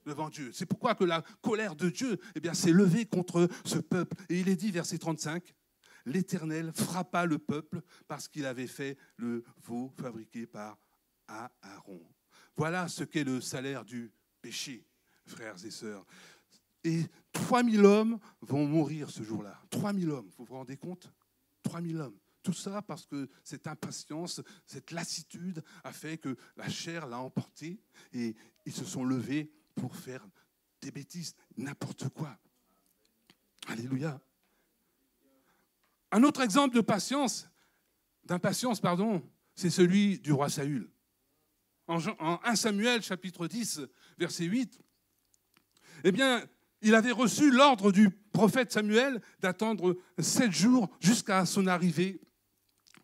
devant Dieu. C'est pourquoi que la colère de Dieu s'est levée contre ce peuple. Et il est dit, verset 35, « L'Éternel frappa le peuple parce qu'il avait fait le veau fabriqué par Aaron. » Voilà ce qu'est le salaire du péché, frères et sœurs. Et 3000 hommes vont mourir ce jour-là. 3000 hommes, vous vous rendez compte? 3000 hommes. Tout ça parce que cette impatience, cette lassitude a fait que la chair l'a emporté et ils se sont levés pour faire des bêtises, n'importe quoi. Alléluia. Un autre exemple d'impatience, c'est celui du roi Saül. En 1 Samuel, chapitre 10, verset 8, il avait reçu l'ordre du prophète Samuel d'attendre 7 jours jusqu'à son arrivée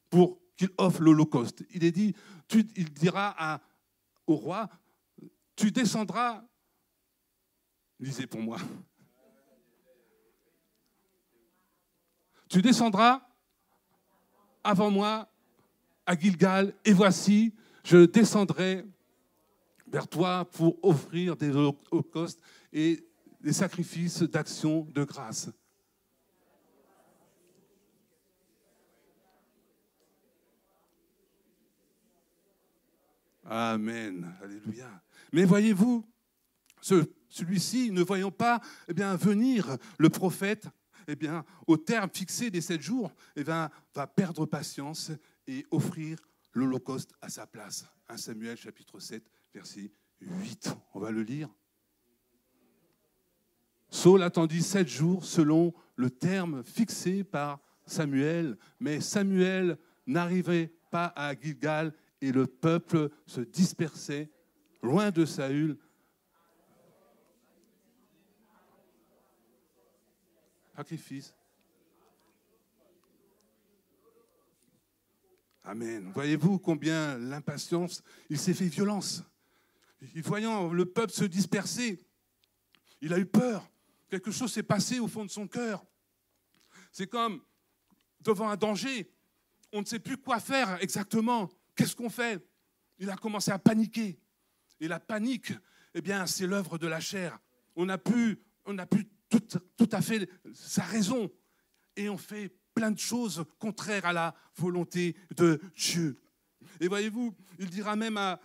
pour qu'il offre l'Holocauste. Il est dit, il dira au roi, tu descendras, lisez pour moi, tu descendras avant moi à Gilgal, et voici, je descendrai vers toi pour offrir des holocaustes et des sacrifices d'action de grâce. Amen, alléluia. Mais voyez-vous, celui-ci, ne voyant pas venir le prophète, au terme fixé des 7 jours, va perdre patience et offrir l'Holocauste à sa place. 1 Samuel chapitre 7, verset 8. On va le lire. Saül attendit 7 jours selon le terme fixé par Samuel, mais Samuel n'arrivait pas à Gilgal et le peuple se dispersait loin de Saül. Sacrifice. Amen. Voyez-vous combien l'impatience, il s'est fait violence. Voyant le peuple se disperser, il a eu peur. Quelque chose s'est passé au fond de son cœur. C'est comme devant un danger. On ne sait plus quoi faire exactement. Qu'est-ce qu'on fait? Il a commencé à paniquer. Et la panique, c'est l'œuvre de la chair. On n'a plus tout à fait sa raison. Et on fait plein de choses contraires à la volonté de Dieu. Et voyez-vous, il dira même à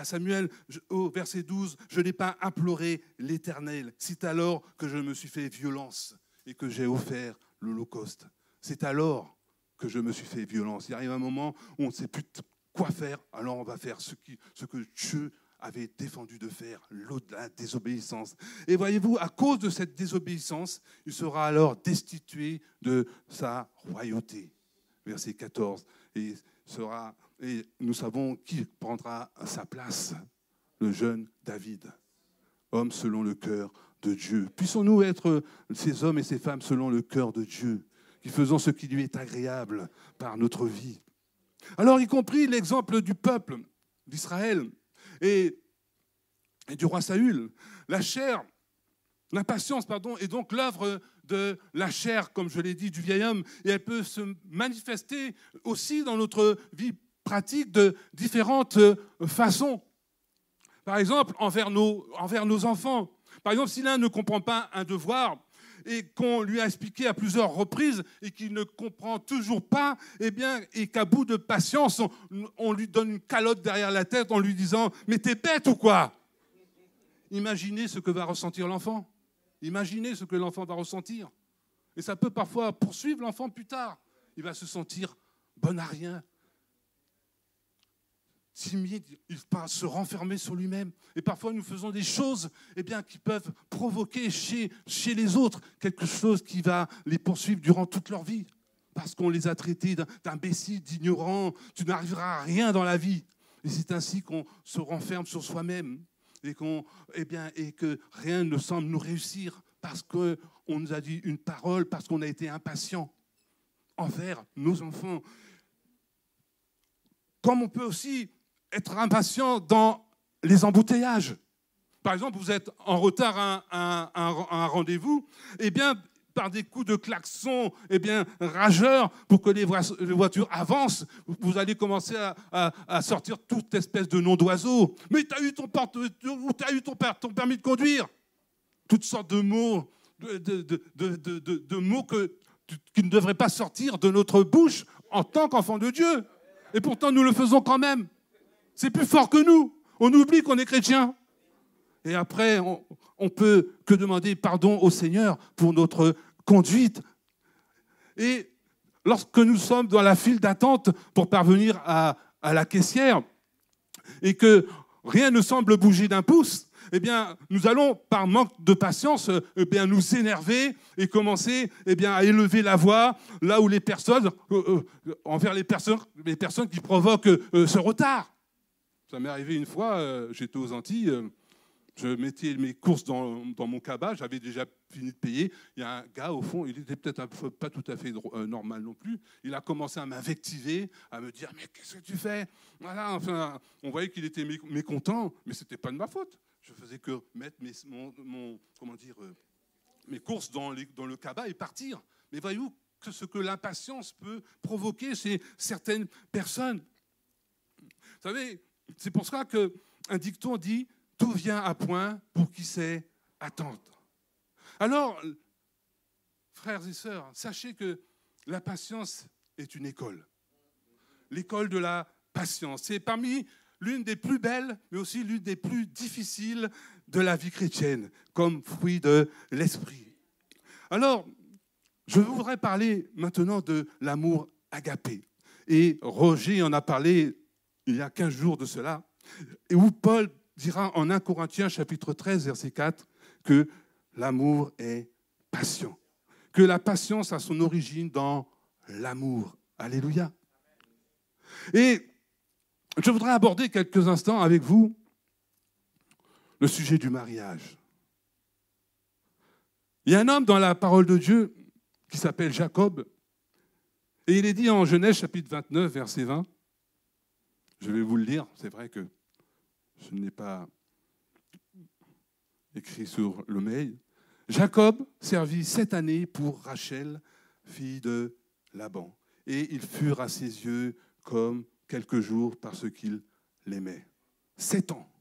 Samuel, au verset 12, « Je n'ai pas imploré l'Éternel. C'est alors que je me suis fait violence et que j'ai offert l'Holocauste. » C'est alors que je me suis fait violence. Il arrive un moment où on ne sait plus quoi faire, alors on va faire ce que Dieu avait défendu de faire, la désobéissance. Et voyez-vous, à cause de cette désobéissance, il sera alors destitué de sa royauté. Verset 14. Et nous savons qui prendra sa place, le jeune David, homme selon le cœur de Dieu. Puissons-nous être ces hommes et ces femmes selon le cœur de Dieu, qui faisons ce qui lui est agréable par notre vie. Alors, y compris l'exemple du peuple d'Israël et du roi Saül, la chair, l'impatience, est donc l'œuvre de la chair, comme je l'ai dit, du vieil homme, et elle peut se manifester aussi dans notre vie pratique de différentes façons. Par exemple, envers nos enfants. Par exemple, si l'un ne comprend pas un devoir et qu'on lui a expliqué à plusieurs reprises et qu'il ne comprend toujours pas, et qu'à bout de patience, on lui donne une calotte derrière la tête en lui disant « Mais t'es bête ou quoi ?» Imaginez ce que va ressentir l'enfant. Imaginez ce que l'enfant va ressentir. Et ça peut parfois poursuivre l'enfant plus tard. Il va se sentir bon à rien. Timide, il va se renfermer sur lui-même. Et parfois, nous faisons des choses qui peuvent provoquer chez les autres quelque chose qui va les poursuivre durant toute leur vie. Parce qu'on les a traités d'imbéciles, d'ignorants. Tu n'arriveras à rien dans la vie. Et c'est ainsi qu'on se renferme sur soi-même. Et que rien ne semble nous réussir parce qu'on nous a dit une parole, parce qu'on a été impatient envers nos enfants. Comme on peut aussi être impatient dans les embouteillages. Par exemple, vous êtes en retard à un rendez-vous, par des coups de klaxon rageurs pour que les voitures avancent, vous allez commencer à sortir toute espèce de nom d'oiseau. Mais tu as eu ton permis de conduire. Toutes sortes de mots, de mots qui ne devraient pas sortir de notre bouche en tant qu'enfants de Dieu. Et pourtant, nous le faisons quand même. C'est plus fort que nous. On oublie qu'on est chrétien. Et après, on peut que demander pardon au Seigneur pour notre conduite. Et lorsque nous sommes dans la file d'attente pour parvenir à la caissière et que rien ne semble bouger d'un pouce, nous allons, par manque de patience, nous énerver et commencer à élever la voix là où les personnes, envers les personnes qui provoquent ce retard. Ça m'est arrivé une fois, j'étais aux Antilles, je mettais mes courses dans mon cabas, j'avais déjà fini de payer. Il y a un gars, au fond, il était peut-être pas tout à fait normal non plus. Il a commencé à m'invectiver, à me dire « Mais qu'est-ce que tu fais ?» Voilà, enfin, on voyait qu'il était mécontent, mais ce n'était pas de ma faute. Je faisais que mettre mes courses dans le cabas et partir. Mais voyez-vous que ce que l'impatience peut provoquer chez certaines personnes. Vous savez, c'est pour ça qu'un dicton dit « Tout vient à point pour qui sait attendre ». Alors, frères et sœurs, sachez que la patience est une école. L'école de la patience. C'est parmi l'une des plus belles, mais aussi l'une des plus difficiles de la vie chrétienne, comme fruit de l'esprit. Alors, je voudrais parler maintenant de l'amour agapé. Et Roger en a parlé il y a 15 jours de cela, et où Paul dira en 1 Corinthiens chapitre 13, verset 4, que l'amour est patient, que la patience a son origine dans l'amour. Alléluia. Et je voudrais aborder quelques instants avec vous le sujet du mariage. Il y a un homme dans la parole de Dieu qui s'appelle Jacob, et il est dit en Genèse chapitre 29, verset 20, je vais vous le lire, c'est vrai que je ne l'ai pas écrit sur le mail. Jacob servit 7 années pour Rachel, fille de Laban, et ils furent à ses yeux comme quelques jours parce qu'il l'aimait. 7 ans,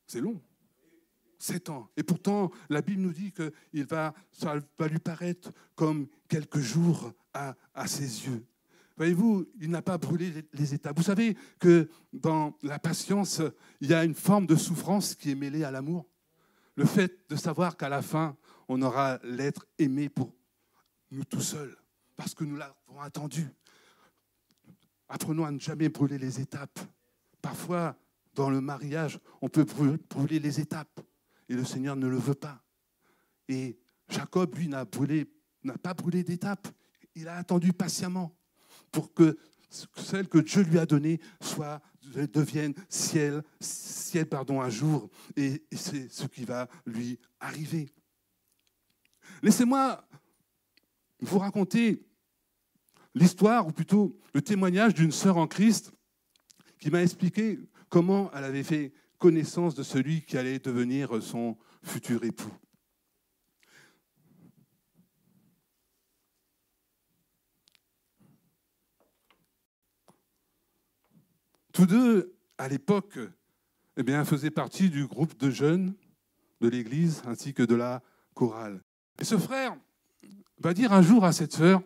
c'est long. 7 ans. Et pourtant, la Bible nous dit que ça va lui paraître comme quelques jours à ses yeux. Voyez-vous, il n'a pas brûlé les étapes. Vous savez que dans la patience, il y a une forme de souffrance qui est mêlée à l'amour. Le fait de savoir qu'à la fin, on aura l'être aimé pour nous tout seuls, parce que nous l'avons attendu. Apprenons à ne jamais brûler les étapes. Parfois, dans le mariage, on peut brûler les étapes, et le Seigneur ne le veut pas. Et Jacob, lui, n'a pas brûlé d'étapes. Il a attendu patiemment pour que celle que Dieu lui a donnée devienne ciel un jour, et c'est ce qui va lui arriver. Laissez-moi vous raconter l'histoire, ou plutôt le témoignage d'une sœur en Christ qui m'a expliqué comment elle avait fait connaissance de celui qui allait devenir son futur époux. Tous deux, à l'époque, faisaient partie du groupe de jeunes de l'Église ainsi que de la chorale. Et ce frère va dire un jour à cette sœur,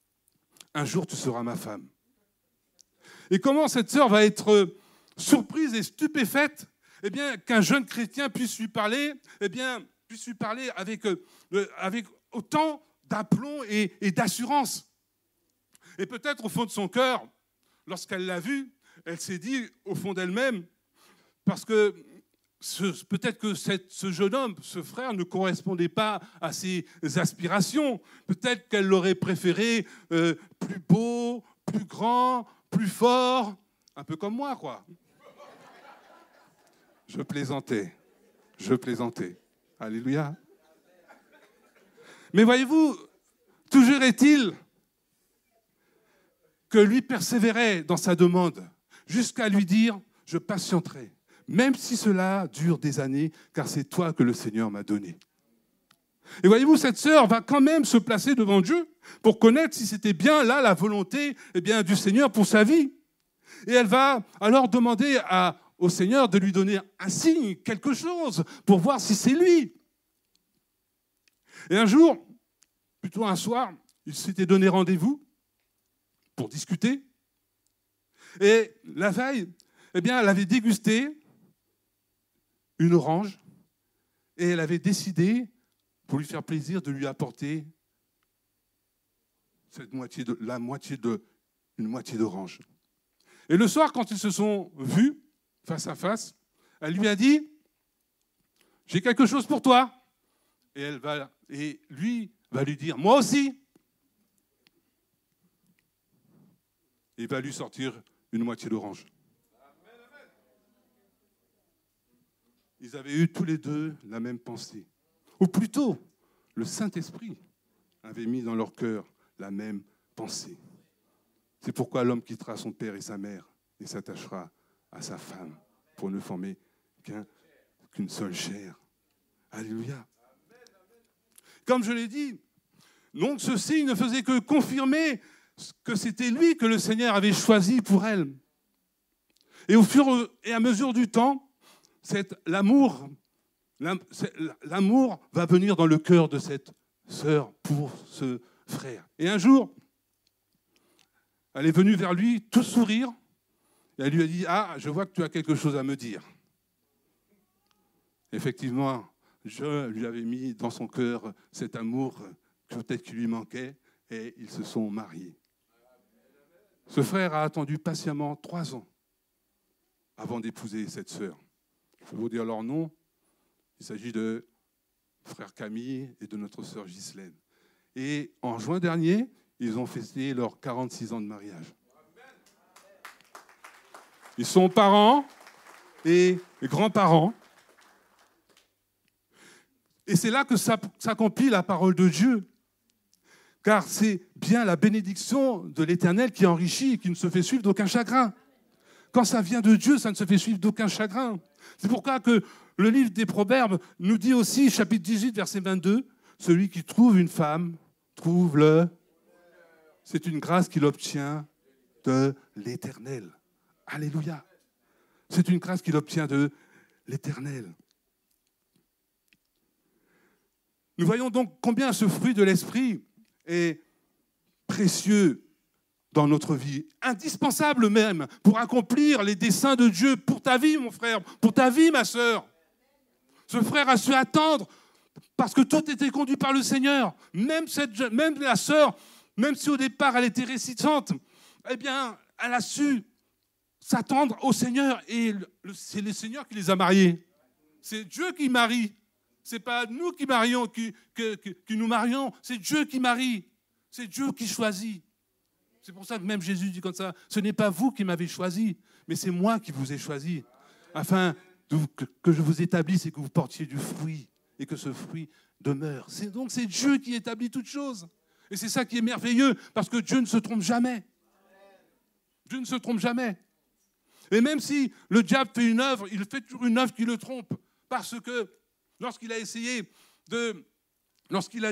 « Un jour, tu seras ma femme. » Et comment cette sœur va être surprise et stupéfaite qu'un jeune chrétien puisse lui parler, avec autant d'aplomb et d'assurance. Et peut-être au fond de son cœur, lorsqu'elle l'a vu, elle s'est dit au fond d'elle-même, parce que peut-être que ce jeune homme, ce frère, ne correspondait pas à ses aspirations. Peut-être qu'elle l'aurait préféré plus beau, plus grand, plus fort, un peu comme moi, quoi. Je plaisantais. Alléluia. Mais voyez-vous, toujours est-il que lui persévérait dans sa demande, jusqu'à lui dire « Je patienterai, même si cela dure des années, car c'est toi que le Seigneur m'a donné. » Et voyez-vous, cette sœur va quand même se placer devant Dieu pour connaître si c'était bien là la volonté du Seigneur pour sa vie. Et elle va alors demander au Seigneur de lui donner un signe, quelque chose, pour voir si c'est lui. Et un jour, plutôt un soir, il s'était donné rendez-vous pour discuter. Et la veille, elle avait dégusté une orange et elle avait décidé, pour lui faire plaisir, de lui apporter une moitié d'orange. Et le soir, quand ils se sont vus face à face, elle lui a dit « J'ai quelque chose pour toi ». Et lui va lui dire « Moi aussi ». Il va lui sortir une moitié d'orange. ils avaient eu tous les deux la même pensée. Ou plutôt, le Saint-Esprit avait mis dans leur cœur la même pensée. C'est pourquoi l'homme quittera son père et sa mère et s'attachera à sa femme pour ne former qu'une seule chair. Alléluia. Comme je l'ai dit, donc ce signe ne faisait que confirmer que c'était lui que le Seigneur avait choisi pour elle. Et au fur et à mesure du temps, l'amour va venir dans le cœur de cette sœur pour ce frère. Et un jour, elle est venue vers lui, tout sourire, et elle lui a dit « Ah, je vois que tu as quelque chose à me dire. » Effectivement, je lui avais mis dans son cœur cet amour peut-être qui lui manquait, et ils se sont mariés. Ce frère a attendu patiemment 3 ans avant d'épouser cette sœur. Je vais vous dire leur nom. Il s'agit de frère Camille et de notre sœur Ghislaine. Et en juin dernier, ils ont fêté leurs 46 ans de mariage. Ils sont parents et grands-parents. Et c'est là que s'accomplit la parole de Dieu. Car c'est bien la bénédiction de l'Éternel qui enrichit et qui ne se fait suivre d'aucun chagrin. Quand ça vient de Dieu, ça ne se fait suivre d'aucun chagrin. C'est pourquoi que le livre des Proverbes nous dit aussi, chapitre 18, verset 22, « Celui qui trouve une femme, trouve le... » C'est une grâce qu'il obtient de l'Éternel. Alléluia. C'est une grâce qu'il obtient de l'Éternel. Nous voyons donc combien ce fruit de l'Esprit est précieux dans notre vie, indispensable même pour accomplir les desseins de Dieu pour ta vie, mon frère, pour ta vie, ma sœur. Ce frère a su attendre parce que tout était conduit par le Seigneur. Même la sœur, même si au départ elle était réticente, eh bien, elle a su s'attendre au Seigneur et c'est le Seigneur qui les a mariés. C'est Dieu qui marie. Ce n'est pas nous qui marions, qui nous marions, c'est Dieu qui marie. C'est Dieu qui choisit. C'est pour ça que même Jésus dit comme ça, ce n'est pas vous qui m'avez choisi, mais c'est moi qui vous ai choisi, afin que je vous établisse et que vous portiez du fruit, et que ce fruit demeure. Donc c'est Dieu qui établit toutes choses. Et c'est ça qui est merveilleux, parce que Dieu ne se trompe jamais. Dieu ne se trompe jamais. Et même si le diable fait une œuvre, il fait toujours une œuvre qui le trompe, parce que lorsqu'il a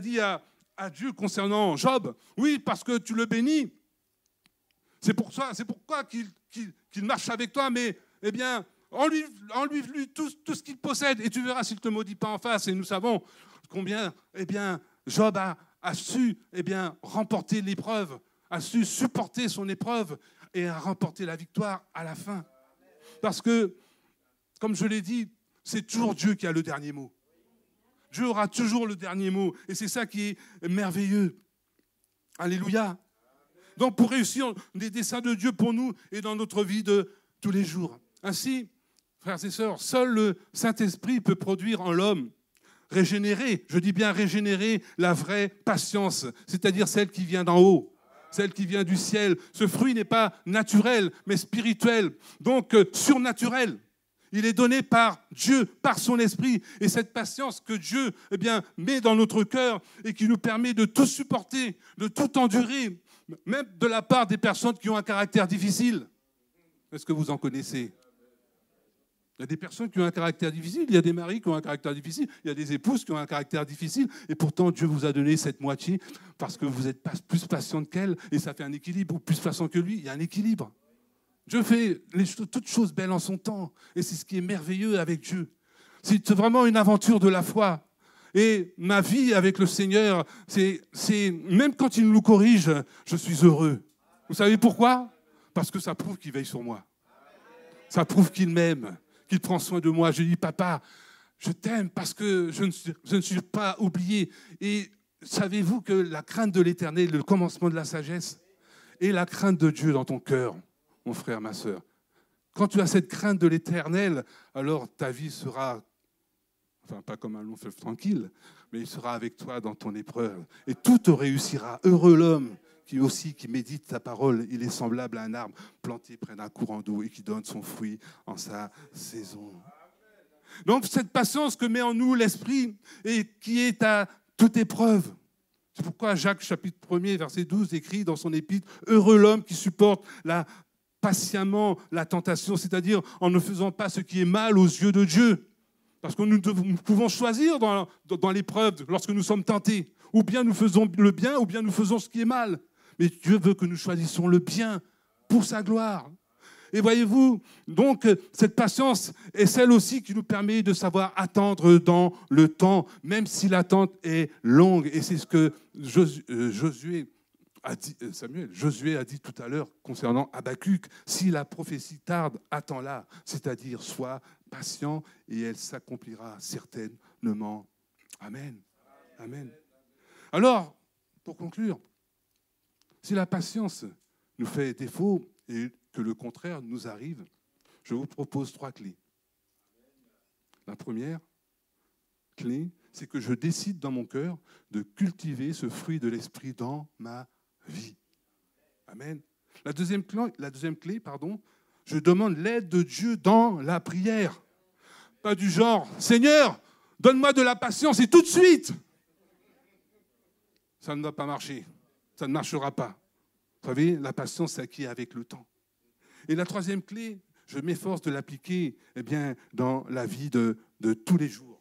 dit à Dieu concernant Job, oui, parce que tu le bénis, c'est pourquoi qu'il marche avec toi, mais eh bien, enlève lui tout ce qu'il possède, et tu verras s'il ne te maudit pas en face. Et nous savons combien eh bien, Job a su eh bien, remporter l'épreuve, a su supporter son épreuve et a remporté la victoire à la fin. Parce que, comme je l'ai dit, c'est toujours Dieu qui a le dernier mot. Dieu aura toujours le dernier mot. Et c'est ça qui est merveilleux. Alléluia. Donc, pour réussir les desseins de Dieu pour nous et dans notre vie de tous les jours. Ainsi, frères et sœurs, seul le Saint-Esprit peut produire en l'homme, régénérer, je dis bien régénérer, la vraie patience, c'est-à-dire celle qui vient d'en haut, celle qui vient du ciel. Ce fruit n'est pas naturel, mais spirituel, donc surnaturel. Il est donné par Dieu, par son esprit. Et cette patience que Dieu eh bien, met dans notre cœur et qui nous permet de tout supporter, de tout endurer, même de la part des personnes qui ont un caractère difficile. Est-ce que vous en connaissez ? Il y a des personnes qui ont un caractère difficile, il y a des maris qui ont un caractère difficile, il y a des épouses qui ont un caractère difficile, et pourtant Dieu vous a donné cette moitié parce que vous êtes plus patiente qu'elle, et ça fait un équilibre, ou plus patient que lui, il y a un équilibre. Dieu fait toutes choses belles en son temps. Et c'est ce qui est merveilleux avec Dieu. C'est vraiment une aventure de la foi. Et ma vie avec le Seigneur, c'est même quand il nous corrige, je suis heureux. Vous savez pourquoi ? Parce que ça prouve qu'il veille sur moi. Ça prouve qu'il m'aime, qu'il prend soin de moi. Je dis, papa, je t'aime parce que je ne suis pas oublié. Et savez-vous que la crainte de l'Éternel, le commencement de la sagesse, et la crainte de Dieu dans ton cœur, mon frère, ma sœur. Quand tu as cette crainte de l'Éternel, alors ta vie sera, enfin pas comme un long fleuve tranquille, mais il sera avec toi dans ton épreuve. Et tout te réussira. Heureux l'homme qui médite ta parole. Il est semblable à un arbre planté près d'un courant d'eau et qui donne son fruit en sa saison. Donc cette patience que met en nous l'Esprit et qui est à toute épreuve. C'est pourquoi Jacques, chapitre 1er, verset 12, écrit dans son épître « Heureux l'homme qui supporte patiemment la tentation, c'est-à-dire en ne faisant pas ce qui est mal aux yeux de Dieu. » Parce que nous pouvons choisir dans l'épreuve, lorsque nous sommes tentés. Ou bien nous faisons le bien, ou bien nous faisons ce qui est mal. Mais Dieu veut que nous choisissions le bien pour sa gloire. Et voyez-vous, donc, cette patience est celle aussi qui nous permet de savoir attendre dans le temps, même si l'attente est longue. Et c'est ce que Josué a dit tout à l'heure concernant Habakkuk. Si la prophétie tarde, attends-la, c'est-à-dire sois patient et elle s'accomplira certainement. Amen. Amen. Alors, pour conclure, si la patience nous fait défaut et que le contraire nous arrive, je vous propose 3 clés. La première clé, c'est que je décide dans mon cœur de cultiver ce fruit de l'esprit dans ma vie. Amen. La deuxième clé, je demande l'aide de Dieu dans la prière. Pas du genre, Seigneur, donne-moi de la patience et tout de suite. Ça ne va pas marcher. Ça ne marchera pas. Vous savez, la patience s'acquiert avec le temps. Et la troisième clé, je m'efforce de l'appliquer dans la vie de tous les jours.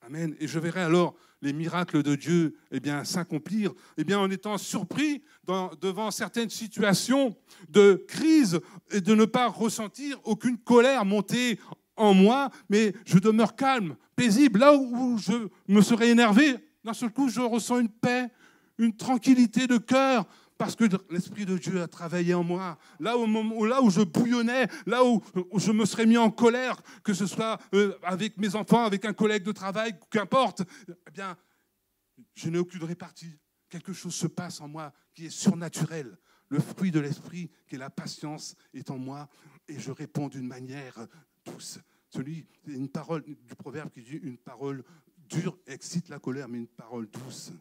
Amen. Et je verrai alors les miracles de Dieu s'accomplir en étant surpris devant certaines situations de crise et de ne pas ressentir aucune colère monter en moi, mais je demeure calme, paisible. Là où je me serais énervé, d'un seul coup, je ressens une paix, une tranquillité de cœur, parce que l'Esprit de Dieu a travaillé en moi. Là où je bouillonnais, là où je me serais mis en colère, que ce soit avec mes enfants, avec un collègue de travail, qu'importe, je n'ai aucune répartie. Quelque chose se passe en moi qui est surnaturel. Le fruit de l'Esprit, qui est la patience, est en moi et je réponds d'une manière douce. Une parole du proverbe qui dit une parole dure excite la colère, mais une parole douce,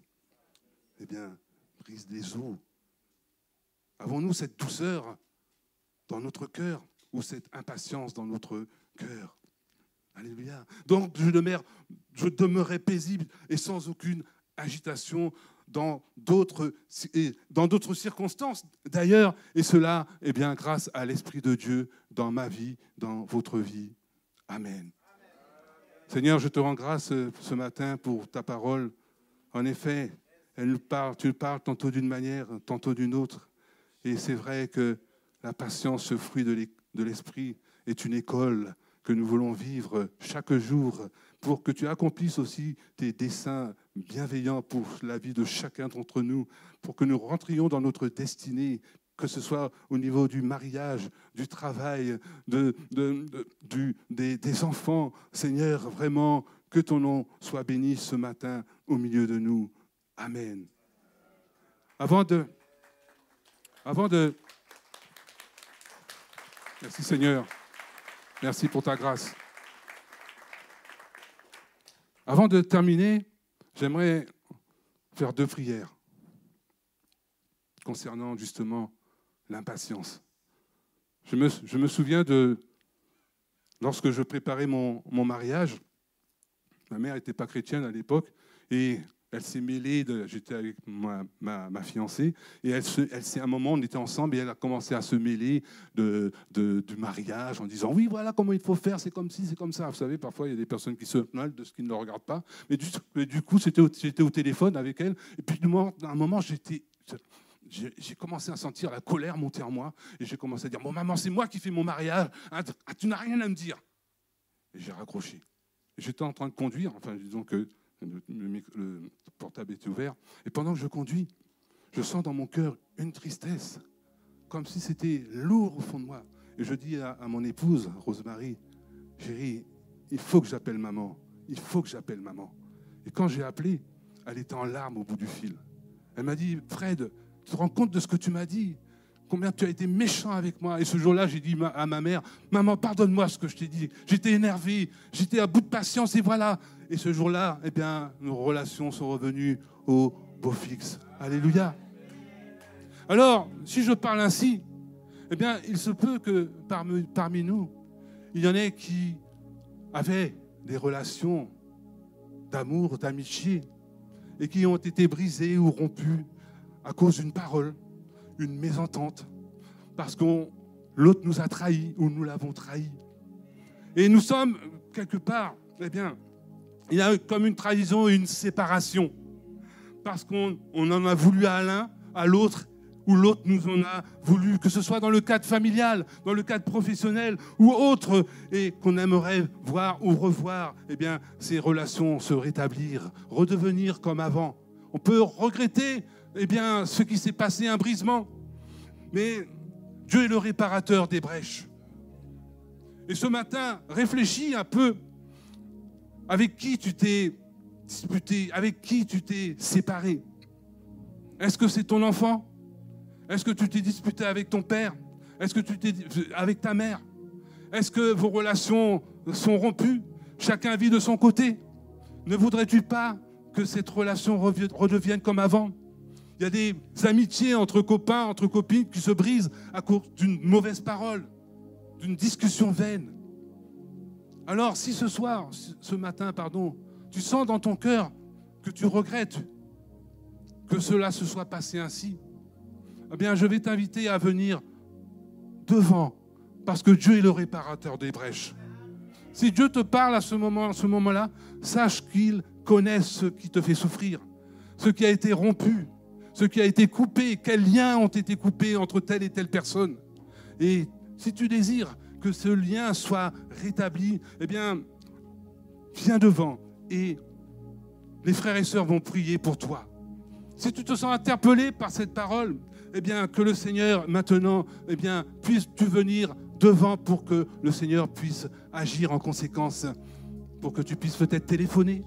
brise les eaux. Avons-nous cette douceur dans notre cœur ou cette impatience dans notre cœur? Alléluia. Donc, je demeurais paisible et sans aucune agitation dans d'autres circonstances d'ailleurs. Et cela, grâce à l'Esprit de Dieu dans ma vie, dans votre vie. Amen. Seigneur, je te rends grâce ce matin pour ta parole. En effet, tu parles tantôt d'une manière, tantôt d'une autre. Et c'est vrai que la patience, ce fruit de l'esprit, est une école que nous voulons vivre chaque jour pour que tu accomplisses aussi tes desseins bienveillants pour la vie de chacun d'entre nous, pour que nous rentrions dans notre destinée, que ce soit au niveau du mariage, du travail, des enfants. Seigneur, vraiment, que ton nom soit béni ce matin au milieu de nous. Amen. Merci Seigneur. Merci pour ta grâce. Avant de terminer, j'aimerais faire 2 prières concernant justement l'impatience. Je me souviens lorsque je préparais mon mariage, ma mère n'était pas chrétienne à l'époque, et elle s'est mêlée, j'étais avec ma fiancée, et à un moment, on était ensemble, et elle a commencé à se mêler du mariage en disant « Oui, voilà comment il faut faire, c'est comme ci, c'est comme ça ». Vous savez, parfois, il y a des personnes qui se mêlent de ce qu'ils ne regardent pas. Mais du coup, j'étais au téléphone avec elle, et puis à un moment, j'ai commencé à sentir la colère monter en moi, et j'ai commencé à dire « Bon, maman, c'est moi qui fais mon mariage, hein, tu n'as rien à me dire ». Et j'ai raccroché. J'étais en train de conduire, enfin, disons que le portable était ouvert. Et pendant que je conduis, je sens dans mon cœur une tristesse, comme si c'était lourd au fond de moi. Et je dis à mon épouse, Rosemary, « Chérie, il faut que j'appelle maman. Il faut que j'appelle maman. » Et quand j'ai appelé, elle était en larmes au bout du fil. Elle m'a dit, « Fred, tu te rends compte de ce que tu m'as dit ? Combien tu as été méchant avec moi ?» Et ce jour-là, j'ai dit à ma mère, « Maman, pardonne-moi ce que je t'ai dit. J'étais énervé, j'étais à bout de patience et voilà. » Et ce jour-là, nos relations sont revenues au beau fixe. Alléluia. Alors, si je parle ainsi, il se peut que parmi nous, il y en ait qui avaient des relations d'amour, d'amitié, et qui ont été brisées ou rompues à cause d'une parole, une mésentente, parce que l'autre nous a trahis ou nous l'avons trahi. Et nous sommes, quelque part, eh bien, il y a comme une trahison et une séparation, parce qu'on en a voulu à l'un, à l'autre, ou l'autre nous en a voulu, que ce soit dans le cadre familial, dans le cadre professionnel ou autre, et qu'on aimerait voir ou revoir, eh bien, ces relations se rétablir, redevenir comme avant. On peut regretter, eh bien, ce qui s'est passé, un brisement, mais Dieu est le réparateur des brèches. Et ce matin, réfléchis un peu avec qui tu t'es disputé, avec qui tu t'es séparé. Est-ce que c'est ton enfant? Est-ce que tu t'es disputé avec ton père? Est-ce que tu t'es avec ta mère? Est-ce que vos relations sont rompues? Chacun vit de son côté. Ne voudrais-tu pas que cette relation redevienne comme avant? Il y a des amitiés entre copains, entre copines qui se brisent à cause d'une mauvaise parole, d'une discussion vaine. Alors, si ce matin, tu sens dans ton cœur que tu regrettes que cela se soit passé ainsi, eh bien, je vais t'inviter à venir devant, parce que Dieu est le réparateur des brèches. Si Dieu te parle à ce moment-là, sache qu'il connaît ce qui te fait souffrir, ce qui a été rompu, ce qui a été coupé, quels liens ont été coupés entre telle et telle personne. Et si tu désires que ce lien soit rétabli, eh bien, viens devant et les frères et sœurs vont prier pour toi. Si tu te sens interpellé par cette parole, eh bien, que le Seigneur, maintenant, eh bien, puisses-tu venir devant pour que le Seigneur puisse agir en conséquence, pour que tu puisses peut-être téléphoner,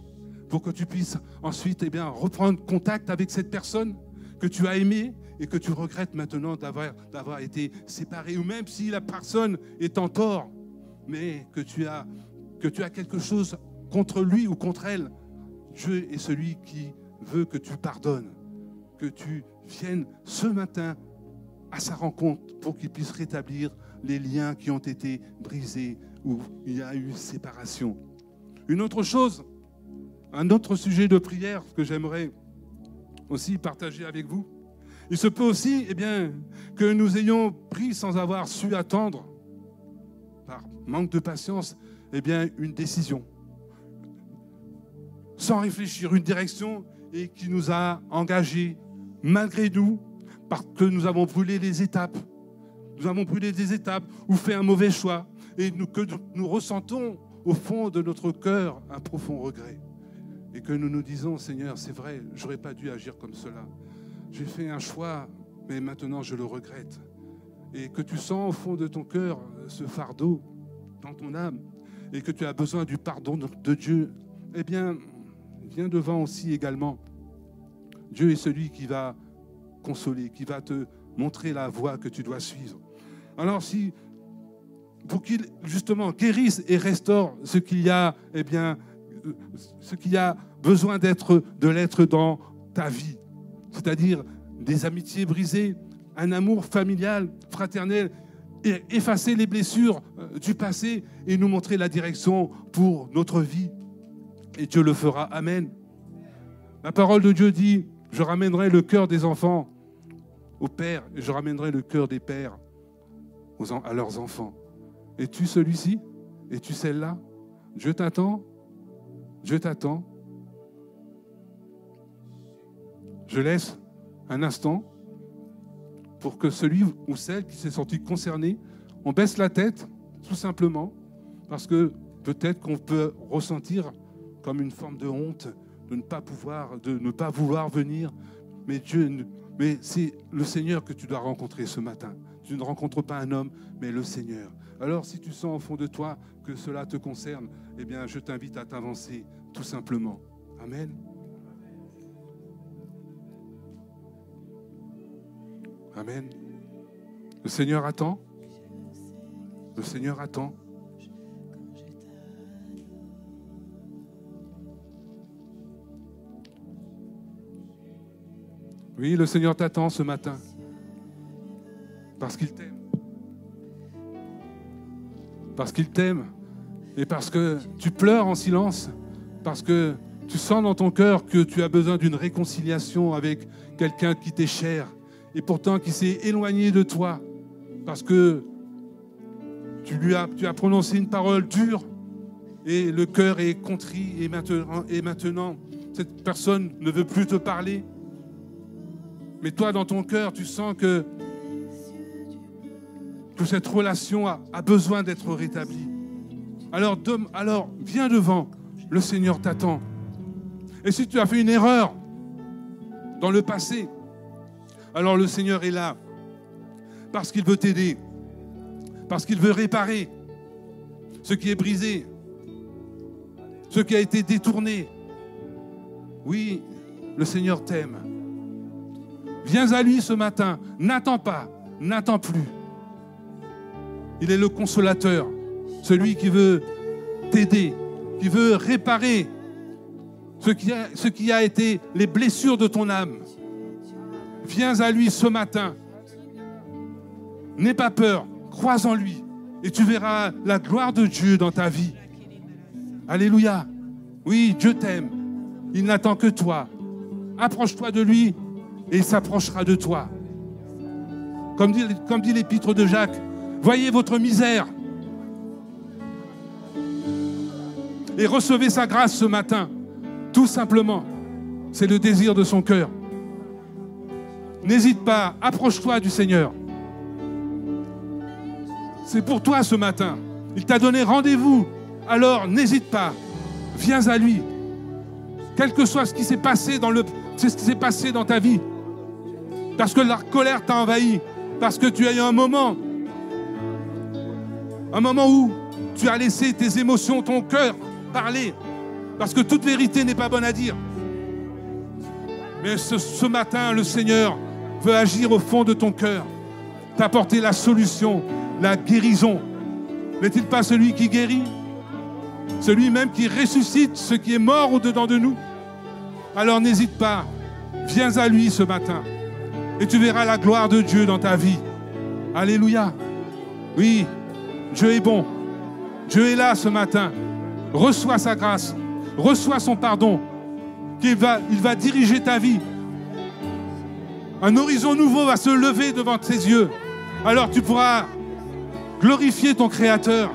pour que tu puisses ensuite, eh bien, reprendre contact avec cette personne que tu as aimée et que tu regrettes maintenant d'avoir été séparé, ou même si la personne est en tort, mais que tu as quelque chose contre lui ou contre elle. Dieu est celui qui veut que tu pardonnes, que tu viennes ce matin à sa rencontre pour qu'il puisse rétablir les liens qui ont été brisés, où il y a eu séparation. Une autre chose, un autre sujet de prière que j'aimerais aussi partager avec vous. Il se peut aussi, eh bien, que nous ayons pris sans avoir su attendre, par manque de patience, eh bien, une décision. Sans réfléchir, une direction et qui nous a engagés malgré nous, parce que nous avons brûlé les étapes. Nous avons brûlé des étapes ou fait un mauvais choix et que nous ressentons au fond de notre cœur un profond regret. Et que nous nous disons, Seigneur, c'est vrai, je n'aurais pas dû agir comme cela. J'ai fait un choix, mais maintenant je le regrette. Et que tu sens au fond de ton cœur ce fardeau dans ton âme et que tu as besoin du pardon de Dieu, eh bien, viens devant aussi également. Dieu est celui qui va consoler, qui va te montrer la voie que tu dois suivre. Alors pour qu'il justement guérisse et restaure ce qu'il y a, eh bien, ce qu'il y a besoin de l'être dans ta vie, c'est-à-dire des amitiés brisées, un amour familial, fraternel, et effacer les blessures du passé et nous montrer la direction pour notre vie. Et Dieu le fera. Amen. La parole de Dieu dit, je ramènerai le cœur des enfants au Père et je ramènerai le cœur des pères à leurs enfants. Es-tu celui-ci? Es-tu celle-là? Dieu t'attend. Dieu t'attend. Je laisse un instant pour que celui ou celle qui s'est senti concerné, on baisse la tête, tout simplement, parce que peut-être qu'on peut ressentir comme une forme de honte de ne pas vouloir venir. Mais c'est le Seigneur que tu dois rencontrer ce matin. Tu ne rencontres pas un homme, mais le Seigneur. Alors, si tu sens au fond de toi que cela te concerne, eh bien, je t'invite à t'avancer, tout simplement. Amen. Amen. Le Seigneur attend. Le Seigneur attend. Oui, le Seigneur t'attend ce matin. Parce qu'il t'aime. Parce qu'il t'aime. Et parce que tu pleures en silence, parce que tu sens dans ton cœur que tu as besoin d'une réconciliation avec quelqu'un qui t'est cher et pourtant qui s'est éloigné de toi parce que tu as prononcé une parole dure et le cœur est contrit et maintenant cette personne ne veut plus te parler. Mais toi, dans ton cœur, tu sens que cette relation a besoin d'être rétablie. Alors viens devant, le Seigneur t'attend. Et si tu as fait une erreur dans le passé, alors le Seigneur est là parce qu'il veut t'aider, parce qu'il veut réparer ce qui est brisé, ce qui a été détourné. Oui, le Seigneur t'aime. Viens à lui ce matin, n'attends pas, n'attends plus. Il est le consolateur, celui qui veut t'aider, qui veut réparer ce qui a été les blessures de ton âme. Viens à lui ce matin. N'aie pas peur, crois en lui et tu verras la gloire de Dieu dans ta vie. Alléluia. Oui, Dieu t'aime. Il n'attend que toi. Approche-toi de lui et il s'approchera de toi. Comme dit l'épître de Jacques, voyez votre misère et recevez sa grâce ce matin. Tout simplement, c'est le désir de son cœur. N'hésite pas, approche-toi du Seigneur. C'est pour toi ce matin. Il t'a donné rendez-vous. Alors n'hésite pas, viens à lui. Quel que soit ce qui s'est passé dans ta vie. Parce que la colère t'a envahi. Parce que tu as eu un moment où tu as laissé tes émotions, ton cœur parler. Parce que toute vérité n'est pas bonne à dire. Mais ce matin, le Seigneur veut agir au fond de ton cœur, t'apporter la solution, la guérison. N'est-il pas celui qui guérit? Celui même qui ressuscite ce qui est mort au-dedans de nous? Alors n'hésite pas, viens à lui ce matin et tu verras la gloire de Dieu dans ta vie. Alléluia. Oui, Dieu est bon. Dieu est là ce matin. Reçois sa grâce. Reçois son pardon. Il va diriger ta vie. Un horizon nouveau va se lever devant tes yeux. Alors tu pourras glorifier ton Créateur.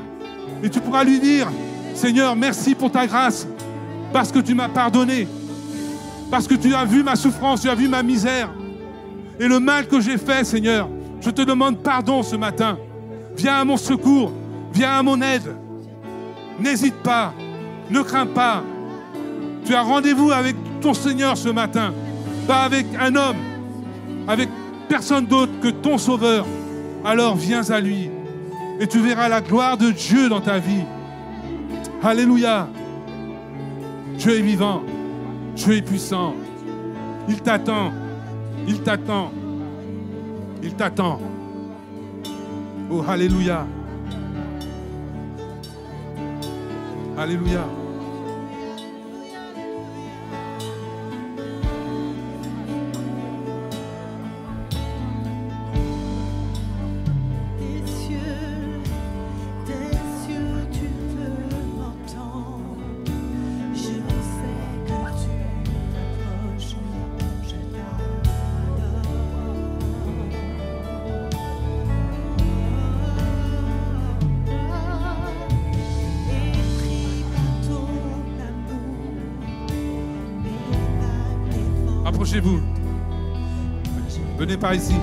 Et tu pourras lui dire, Seigneur, merci pour ta grâce. Parce que tu m'as pardonné. Parce que tu as vu ma souffrance, tu as vu ma misère. Et le mal que j'ai fait, Seigneur, je te demande pardon ce matin. Viens à mon secours. Viens à mon aide. N'hésite pas. Ne crains pas. Tu as rendez-vous avec ton Seigneur ce matin. Pas avec un homme. Avec personne d'autre que ton Sauveur. Alors viens à lui. Et tu verras la gloire de Dieu dans ta vie. Alléluia. Dieu est vivant. Dieu est puissant. Il t'attend. Il t'attend. Il t'attend. Oh, alléluia. Alléluia. Approchez-vous. Venez par ici.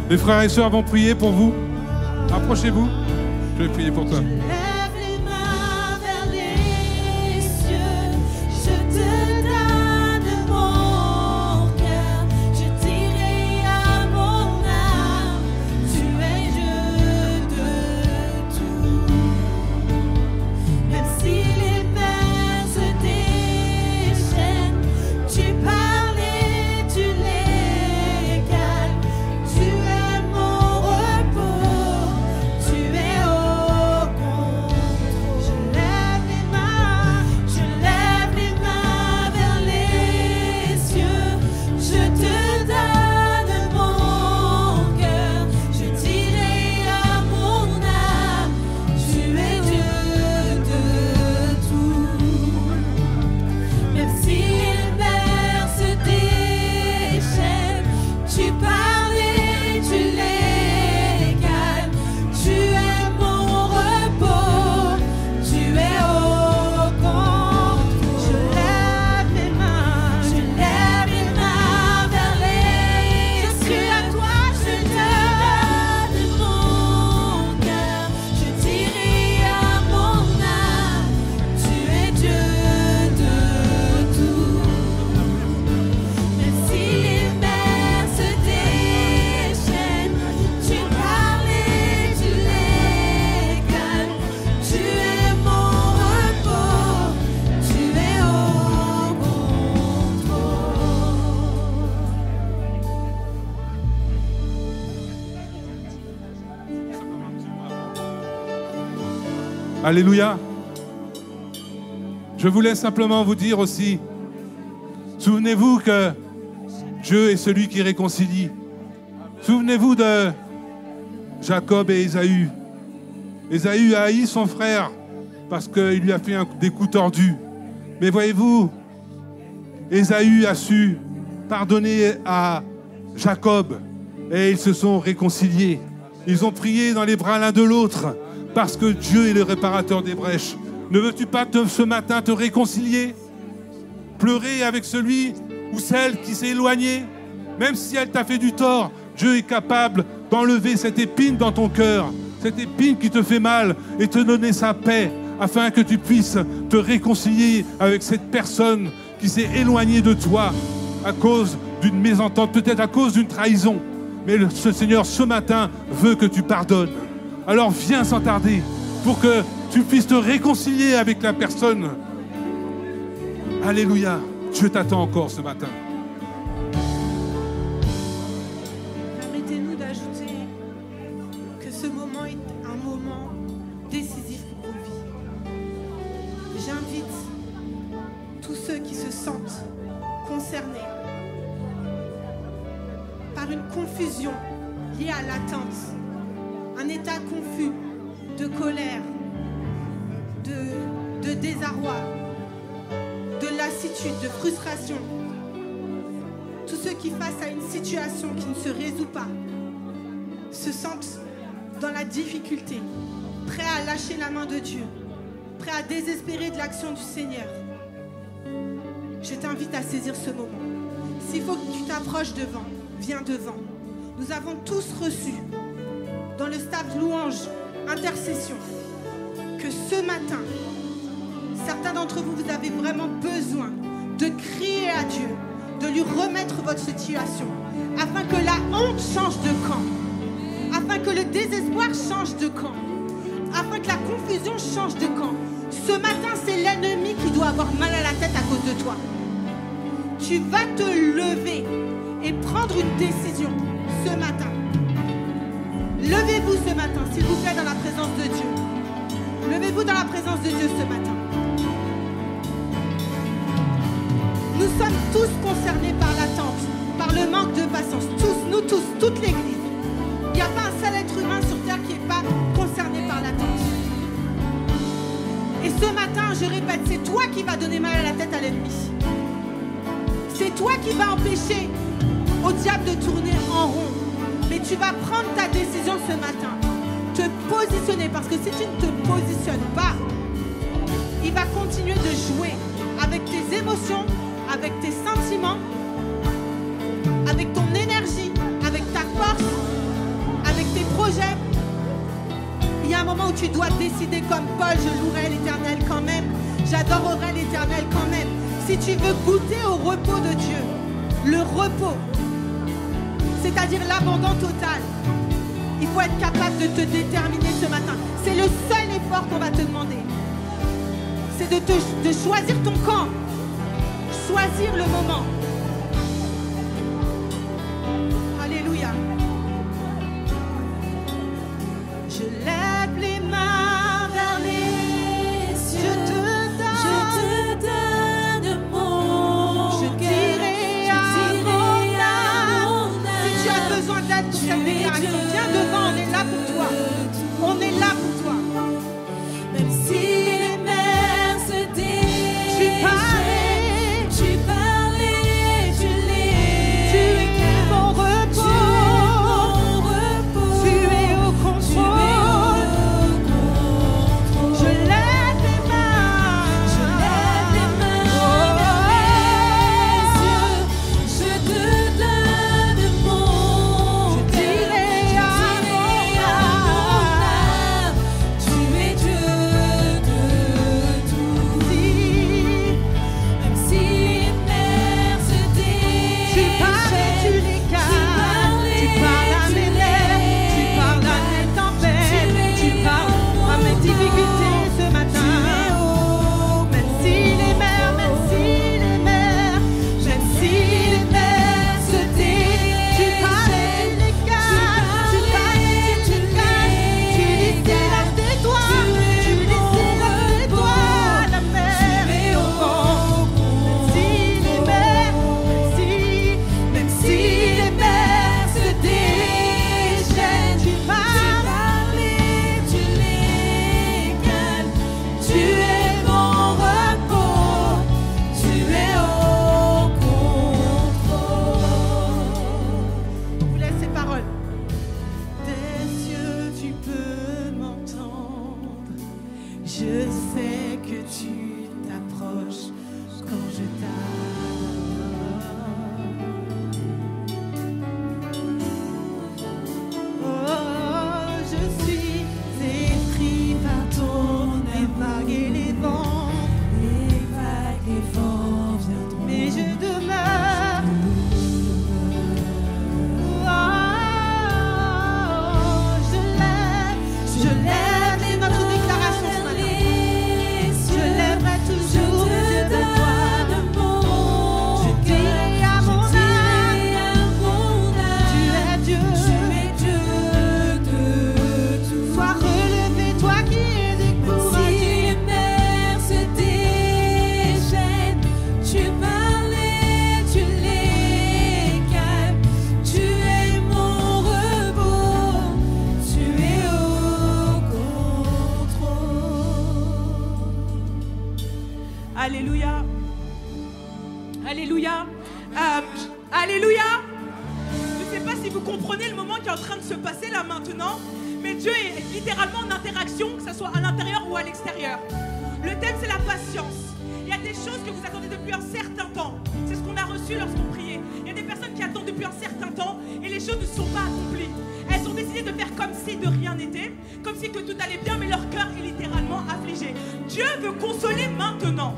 Les frères et sœurs vont prier pour vous. Approchez-vous. Je vais prier pour toi. Lève les mains vers les cieux, je te donne mon cœur, je dirai à mon âme, tu es Dieu de tout. Même si les peurs se déchaînent, tu parles et tu les calmes, tu es mon repos, tu es au Alléluia. Je voulais simplement vous dire aussi, souvenez-vous que Dieu est celui qui réconcilie. Souvenez-vous de Jacob et Ésaü. Ésaü a haï son frère parce qu'il lui a fait des coups tordus. Mais voyez-vous, Ésaü a su pardonner à Jacob et ils se sont réconciliés. Ils ont prié dans les bras l'un de l'autre parce que Dieu est le réparateur des brèches. Ne veux-tu pas ce matin te réconcilier? Pleurer avec celui ou celle qui s'est éloigné? Même si elle t'a fait du tort, Dieu est capable d'enlever cette épine dans ton cœur, cette épine qui te fait mal, et te donner sa paix, afin que tu puisses te réconcilier avec cette personne qui s'est éloignée de toi à cause d'une mésentente, peut-être à cause d'une trahison. Mais ce Seigneur, ce matin, veut que tu pardonnes. Alors viens sans tarder pour que tu puisses te réconcilier avec la personne. Alléluia. Dieu t'attend encore ce matin. Permettez-nous d'ajouter que ce moment est un moment décisif pour vos vies. J'invite tous ceux qui se sentent concernés par une confusion liée à l'attente, un état confus de colère, de désarroi, de lassitude, de frustration. Tous ceux qui, face à une situation qui ne se résout pas, se sentent dans la difficulté, prêts à lâcher la main de Dieu, prêts à désespérer de l'action du Seigneur. Je t'invite à saisir ce moment. S'il faut que tu t'approches devant, viens devant. Nous avons tous reçu, dans le staff louange, intercession, que ce matin, certains d'entre vous, vous avez vraiment besoin de crier à Dieu, de lui remettre votre situation, afin que la honte change de camp, afin que le désespoir change de camp, afin que la confusion change de camp. Ce matin, c'est l'ennemi qui doit avoir mal à la tête à cause de toi. Tu vas te lever et prendre une décision ce matin. Levez-vous ce matin, s'il vous plaît, dans la présence de Dieu. Levez-vous dans la présence de Dieu ce matin. Nous sommes tous concernés par l'attente, par le manque de patience. Tous, nous tous, toute l'Église. Il n'y a pas un seul être humain sur terre qui n'est pas concerné par l'attente. Et ce matin, je répète, c'est toi qui vas donner mal à la tête à l'ennemi. C'est toi qui vas empêcher au diable de tourner en rond. Mais tu vas prendre ta décision ce matin. Te positionner, parce que si tu ne te positionnes pas, il va continuer de jouer avec tes émotions, avec tes sentiments, avec ton énergie, avec ta force, avec tes projets. Il y a un moment où tu dois décider comme Paul, je louerai l'Éternel quand même, j'adorerai l'Éternel quand même. Si tu veux goûter au repos de Dieu, le repos, c'est-à-dire l'abandon total, il faut être capable de te déterminer ce matin. C'est le seul effort qu'on va te demander. C'est de choisir ton camp, choisir le moment. Alléluia. Je lève les mains vers les cieux. Je te donne mon cœur. Je dirai à mon âme. Si tu as besoin d'aide pour cette déclaration, viens devant, on est là pour toi. On est là pour toi. Même si les mers se Tu parlais, tu parlais, tu l'es. tu es mon repos. Tu es au contrôle. Je lève les mains. Je lève les mains vers les cieux. Je te donne mon Je cœur. dirai à mon Je sais que tu t'approches quand je t'adore. Oh, je suis épris par ton les vagues et les vents. Les vagues, les vents viendront. Mais je demeure. Je lève les notre déclaration ce matin. Je lèverai toujours les yeux vers toi. Je dirai à mon âme, tu es Dieu de tout. Sois relevé, toi qui es découragé. Si les mers se déchaînent, tu parlais, tu les calmes. Tu es mon repos, tu es au contrôle. Alléluia. Alléluia. Alléluia. Je ne sais pas si vous comprenez le moment qui est en train de se passer là maintenant, mais Dieu est littéralement en interaction, que ce soit à l'intérieur ou à l'extérieur. Le thème, c'est la patience. Il y a des choses que vous attendez depuis un certain temps. C'est ce qu'on a reçu lorsqu'on priait. Il y a des personnes qui attendent depuis un certain temps et les choses ne sont pas accomplies. Elles ont décidé de faire comme si de rien n'était, comme si que tout allait bien, mais leur cœur est littéralement affligé. Dieu veut consoler maintenant.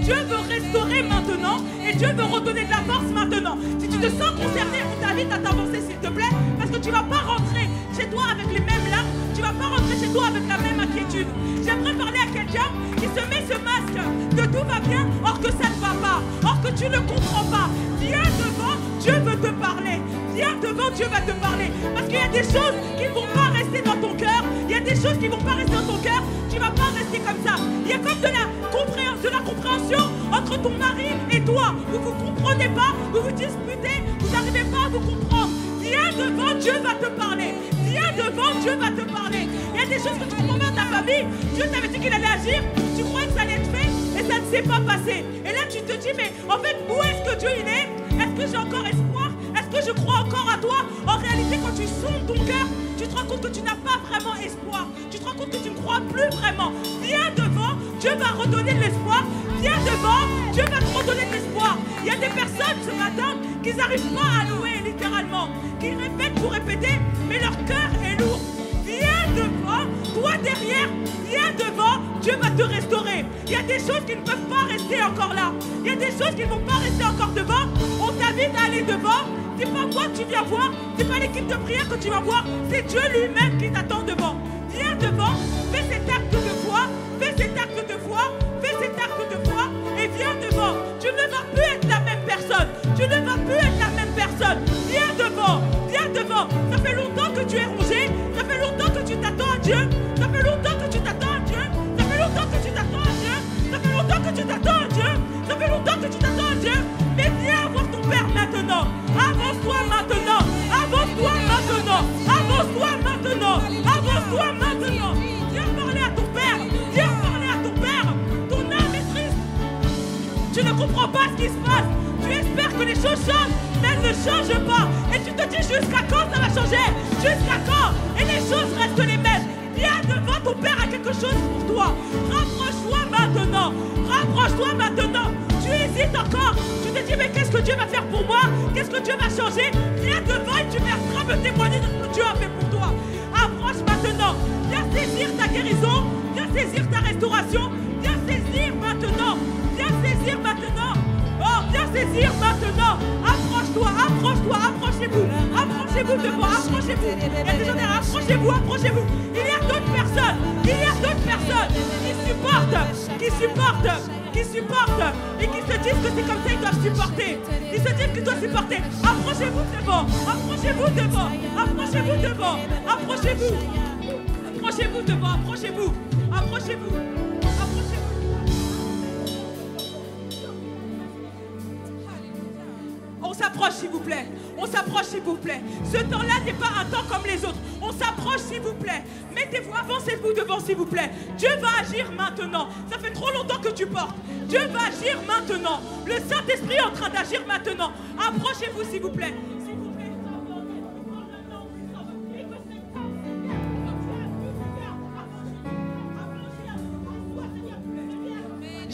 Dieu veut restaurer maintenant et Dieu veut redonner de la force maintenant. Si tu te sens concerné, on t'invite à t'avancer s'il te plaît, parce que tu ne vas pas rentrer chez toi avec les mêmes larmes, tu ne vas pas rentrer chez toi avec la même inquiétude. J'aimerais parler à quelqu'un qui se met ce masque de tout va bien, or que ça ne va pas, or que tu ne comprends pas. Viens devant, Dieu veut te parler. Viens devant, Dieu va te parler. Parce qu'il y a des choses qui ne vont pas rester dans ton cœur. Il y a des choses qui ne vont pas rester dans ton cœur. Tu ne vas pas rester comme ça. Il y a comme de la compréhension entre ton mari et toi. Vous ne vous comprenez pas, vous vous disputez, vous n'arrivez pas à vous comprendre. Viens devant, Dieu va te parler. Viens devant, Dieu va te parler. Il y a des choses que tu comprends pas dans ta famille. Dieu t'avait dit qu'il allait agir. Tu croyais que ça allait être fait et ça ne s'est pas passé. Et là, tu te dis, mais en fait, où est-ce que Dieu il est? Est-ce que j'ai encore espoir? Est-ce que je crois encore à toi? En réalité, quand tu sondes ton cœur, tu te rends compte que tu n'as pas vraiment espoir. Tu te rends compte que tu ne crois plus vraiment. Viens devant, Dieu va redonner de l'espoir. Viens devant, Dieu va te redonner de l'espoir. Il y a des personnes ce matin qui n'arrivent pas à louer littéralement, qui répètent pour répéter, mais leur cœur est lourd. Viens devant, toi derrière, viens devant, Dieu va te restaurer. Il y a des choses qui ne peuvent pas rester encore là. Il y a des choses qui ne vont pas rester encore devant. On t'invite à aller devant. C'est pas moi que tu viens voir, c'est pas l'équipe de prière que tu vas voir, c'est Dieu lui-même qui t'attend devant. Viens devant, fais cet acte de foi, fais cet acte de foi, fais cet acte de foi et viens devant. Tu ne vas plus être la même personne, tu ne vas plus être la même personne. Viens devant, viens devant. Ça fait longtemps que tu es rongé, ça fait longtemps que tu t'attends à Dieu, ça fait longtemps que tu t'attends à Dieu, ça fait longtemps que tu t'attends à Dieu, ça fait longtemps que tu t'attends à Dieu, ça fait longtemps que tu t'attends à Dieu. Mais viens voir ton Père maintenant. Avance-toi maintenant. Avance-toi maintenant. Avance-toi maintenant. Avance-toi maintenant. Viens parler à ton Père. Viens parler à ton Père. Ton âme est triste. Tu ne comprends pas ce qui se passe. Tu espères que les choses changent, mais elles ne changent pas. Et tu te dis jusqu'à quand ça va changer? Jusqu'à quand? Et les choses restent les mêmes. Viens devant ton Père a quelque chose pour toi. Rapproche-toi maintenant. Rapproche-toi maintenant. Tu hésites encore. Tu te dis mais qu'est-ce que Dieu va faire pour moi? Qu'est-ce que Dieu va changer? Viens devant et tu viendras me témoigner de ce que Dieu a fait pour toi. Approche maintenant. Viens saisir ta guérison. Viens saisir ta restauration. Viens saisir maintenant. Viens saisir maintenant. Oh, viens saisir maintenant. Approche-toi, approche-toi, approchez-vous. Approchez-vous devant, approchez-vous. Il y a des gens derrière, approchez-vous, approchez-vous. Il y a d'autres personnes. Il y a d'autres personnes qui supportent et qui se disent que c'est comme ça qu'ils doivent supporter. Ils se disent qu'ils doivent supporter. Approchez-vous devant, approchez-vous devant, approchez-vous devant, approchez-vous. Approchez-vous devant, approchez-vous, approchez-vous, approchez-vous. On s'approche s'il vous plaît. On s'approche s'il vous plaît. Ce temps-là n'est pas un temps comme les autres. On s'approche s'il vous plaît. Mettez-vous, avancez-vous devant s'il vous plaît. Dieu va agir maintenant. Ça fait trop longtemps que tu portes. Dieu va agir maintenant. Le Saint-Esprit est en train d'agir maintenant. Approchez-vous s'il vous plaît. S'il vous plaît.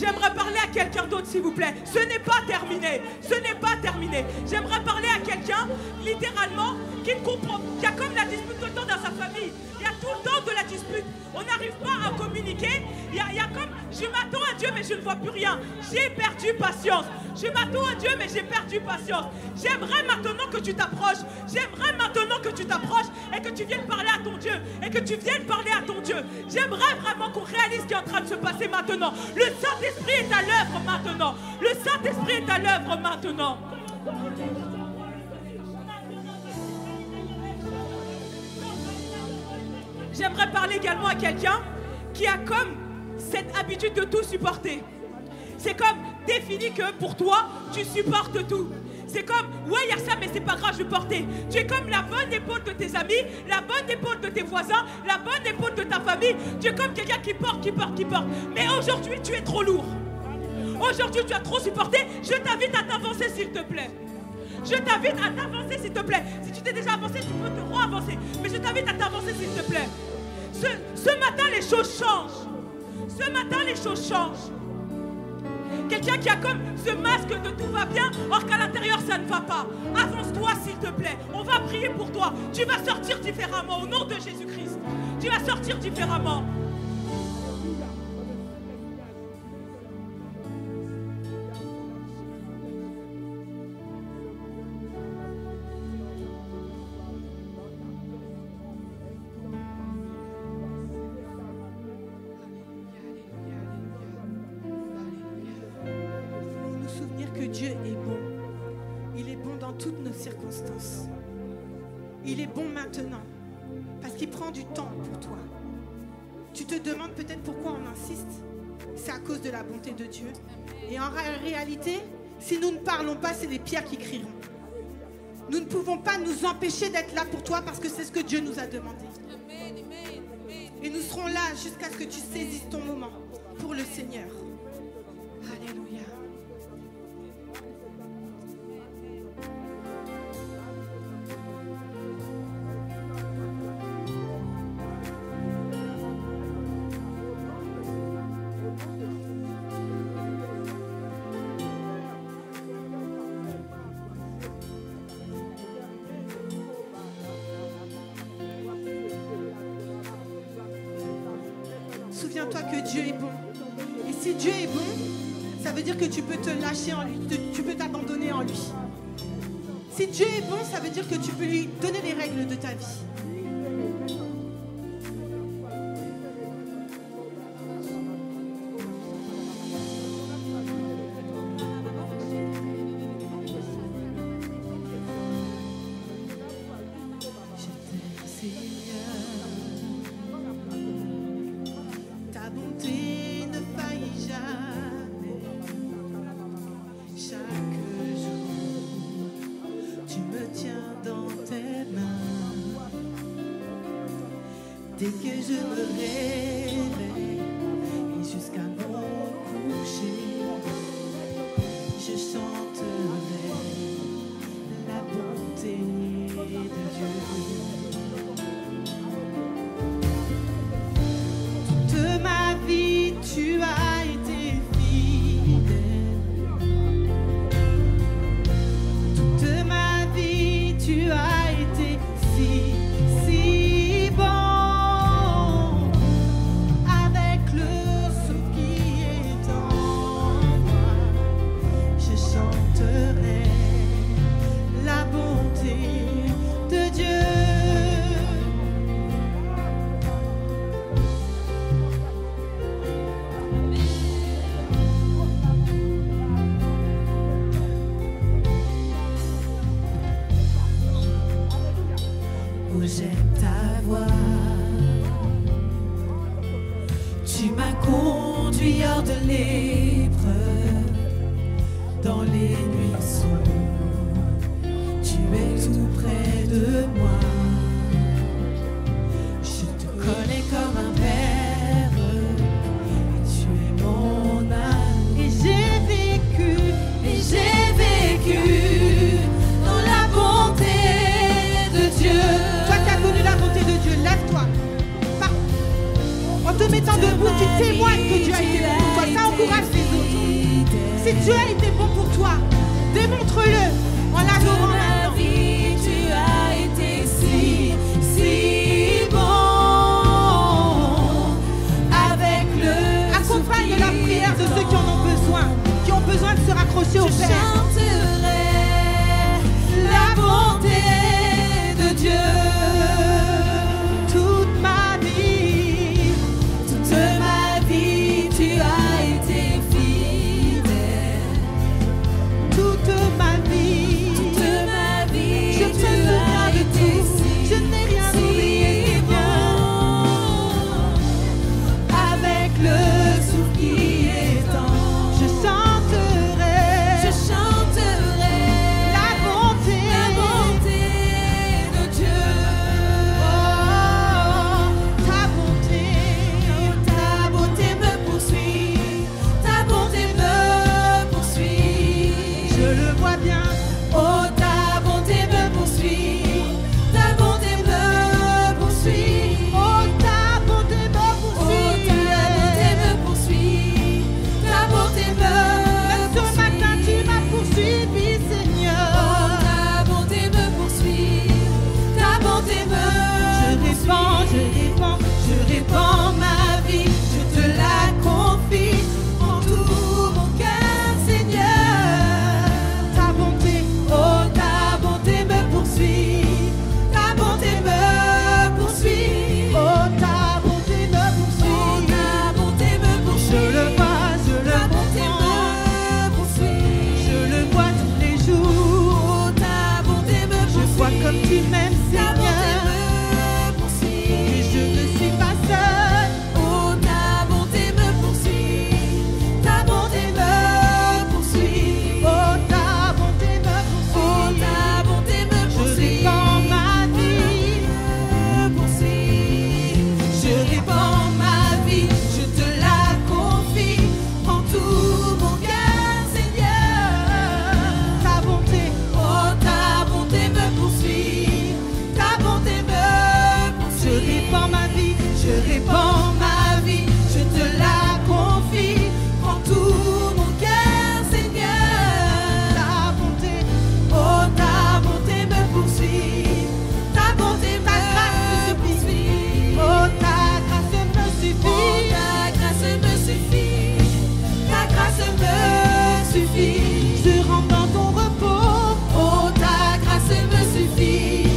J'aimerais parler à quelqu'un d'autre, s'il vous plaît. Ce n'est pas terminé. Ce n'est pas terminé. J'aimerais parler à quelqu'un, littéralement, qui ne comprend, qui a comme la dispute tout le temps dans sa famille. Il y a tout le temps de la dispute. On n'arrive pas à communiquer. Il y a comme, je m'attends à Dieu, mais je ne vois plus rien. J'ai perdu patience. Je m'attends à Dieu, mais j'ai perdu patience. J'aimerais maintenant que tu t'approches. J'aimerais maintenant que tu t'approches et que tu viennes parler à ton Dieu. Et que tu viennes parler à ton Dieu. J'aimerais vraiment qu'on réalise ce qui est en train de se passer maintenant. Le Saint-Esprit est à l'œuvre maintenant. Le Saint-Esprit est à l'œuvre maintenant. J'aimerais parler également à quelqu'un qui a comme cette habitude de tout supporter. C'est comme défini que pour toi, tu supportes tout. C'est comme, ouais, il y a ça, mais c'est pas grave, je vais porter. Tu es comme la bonne épaule de tes amis, la bonne épaule de tes voisins, la bonne épaule de ta famille. Tu es comme quelqu'un qui porte, qui porte, qui porte. Mais aujourd'hui, tu es trop lourd. Aujourd'hui, tu as trop supporté. Je t'invite à t'avancer, s'il te plaît. Je t'invite à t'avancer, s'il te plaît. Si tu t'es déjà avancé, tu peux te re-avancer. Mais je t'invite à t'avancer, s'il te plaît. Ce matin, les choses changent. Ce matin, les choses changent. Quelqu'un qui a comme ce masque de tout va bien, or qu'à l'intérieur, ça ne va pas. Avance-toi, s'il te plaît. On va prier pour toi. Tu vas sortir différemment au nom de Jésus-Christ. Tu vas sortir différemment. Dieu est bon. Il est bon dans toutes nos circonstances. Il est bon maintenant parce qu'il prend du temps pour toi. Tu te demandes peut-être pourquoi on insiste. C'est à cause de la bonté de Dieu. Et en réalité, si nous ne parlons pas, c'est les pierres qui crieront. Nous ne pouvons pas nous empêcher d'être là pour toi parce que c'est ce que Dieu nous a demandé. Et nous serons là jusqu'à ce que tu saisisses ton moment pour le Seigneur. Alléluia. Souviens-toi que Dieu est bon. Et si Dieu est bon, ça veut dire que tu peux te lâcher en lui, tu peux t'abandonner en lui. Si Dieu est bon, ça veut dire que tu peux lui donner les règles de ta vie. Dès que je me réveille et jusqu'à mon coucher, je chanterai la bonté de Dieu. Toute ma vie, tu as été fidèle. Toute ma vie, tu as été si bon. La bonté de Dieu. Oh, j'aime ta voix. Tu m'as conduit hors de l'épreuve. Dans les nuits sombres, tu es tout près de moi. Je te connais comme un père, et tu es mon âme. Et j'ai vécu dans la bonté de Dieu. Toi qui as connu la bonté de Dieu, lève-toi. En te mettant debout, tu témoignes que Dieu a été bon pour toi. Ça encourage les autres. Si Dieu a été bon pour toi, démontre-le en l'adorant maintenant. Tu as été si bon. Avec le Accompagne la prière de ceux qui en ont besoin de se raccrocher au je Père. chanterai la bonté de Dieu. Toute ma vie, Tu as été fidèle. toute ma vie, je me souviens de tout. Je n'ai rien oublié, Avec le souffle qui étend, je chanterai la bonté de Dieu. Oh, ta bonté Ta bonté me poursuit, ta bonté me poursuit. je le vois bien. Oh, ta bonté me poursuit, ta bonté me poursuit. Oh, ta bonté me Oh, poursuit. ta bonté me poursuit, ta bonté me Même ce matin, tu m'as poursuivi, Oh, Seigneur. ta bonté me poursuit, ta bonté me Je répands ma vie. je te la confie en tout mon cœur, Seigneur. Ta bonté, Oh, ta bonté me poursuit, ta bonté me poursuit. oh, ta bonté me Oh, poursuit. ta bonté me poursuit. Je le vois, je le Ta bonté comprends. me poursuit. Je le vois tous les jours. Oh, ta bonté me Je poursuit. vois comme tu m'aimes, Ta bonté Seigneur. me poursuit. Et je ne suis pas seule. Oh, ta bonté me poursuit. Ta bonté me poursuit. Oh, ta bonté me Oh, poursuit. ta bonté me Je poursuit. répands ma vie. Me poursuit. Je répands ma vie, je te la confie en tout mon cœur, Seigneur. Ta bonté, Oh, ta bonté me poursuit, ta bonté me je poursuit. répands ma vie. Je répands ma vie, je te la confie en tout mon cœur, Seigneur. Ta bonté, Oh, ta bonté me poursuit, ta bonté me poursuit. oh, ta grâce me Oh, suffit. ta grâce me suffit, ta grâce me suffit. Je rentre dans ton repos. Oh, ta grâce me suffit,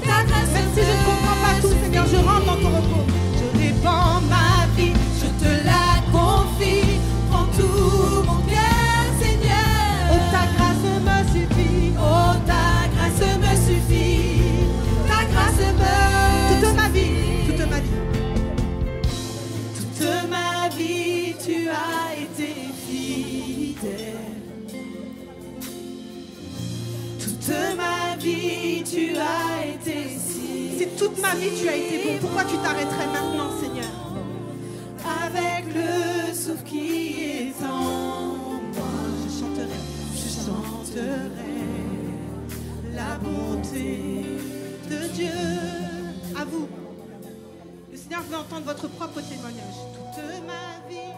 ta grâce Même si je ne comprends pas tout, Seigneur, je rentre dans ton repos. Je répands ma vie. je te la confie en tout mon cœur, Seigneur. Oh, ta grâce me suffit. Oh, ta grâce me suffit, ta grâce me Toute ma vie, toute ma vie. Toute ma vie, tu as été fidèle. Toute ma vie, tu as été Si toute ma vie tu as été bon, pourquoi tu t'arrêterais maintenant, Seigneur? avec le souffle qui est en moi. Je chanterai. Je chanterai la bonté de Dieu. À vous. Le Seigneur veut entendre votre propre témoignage. Toute ma vie.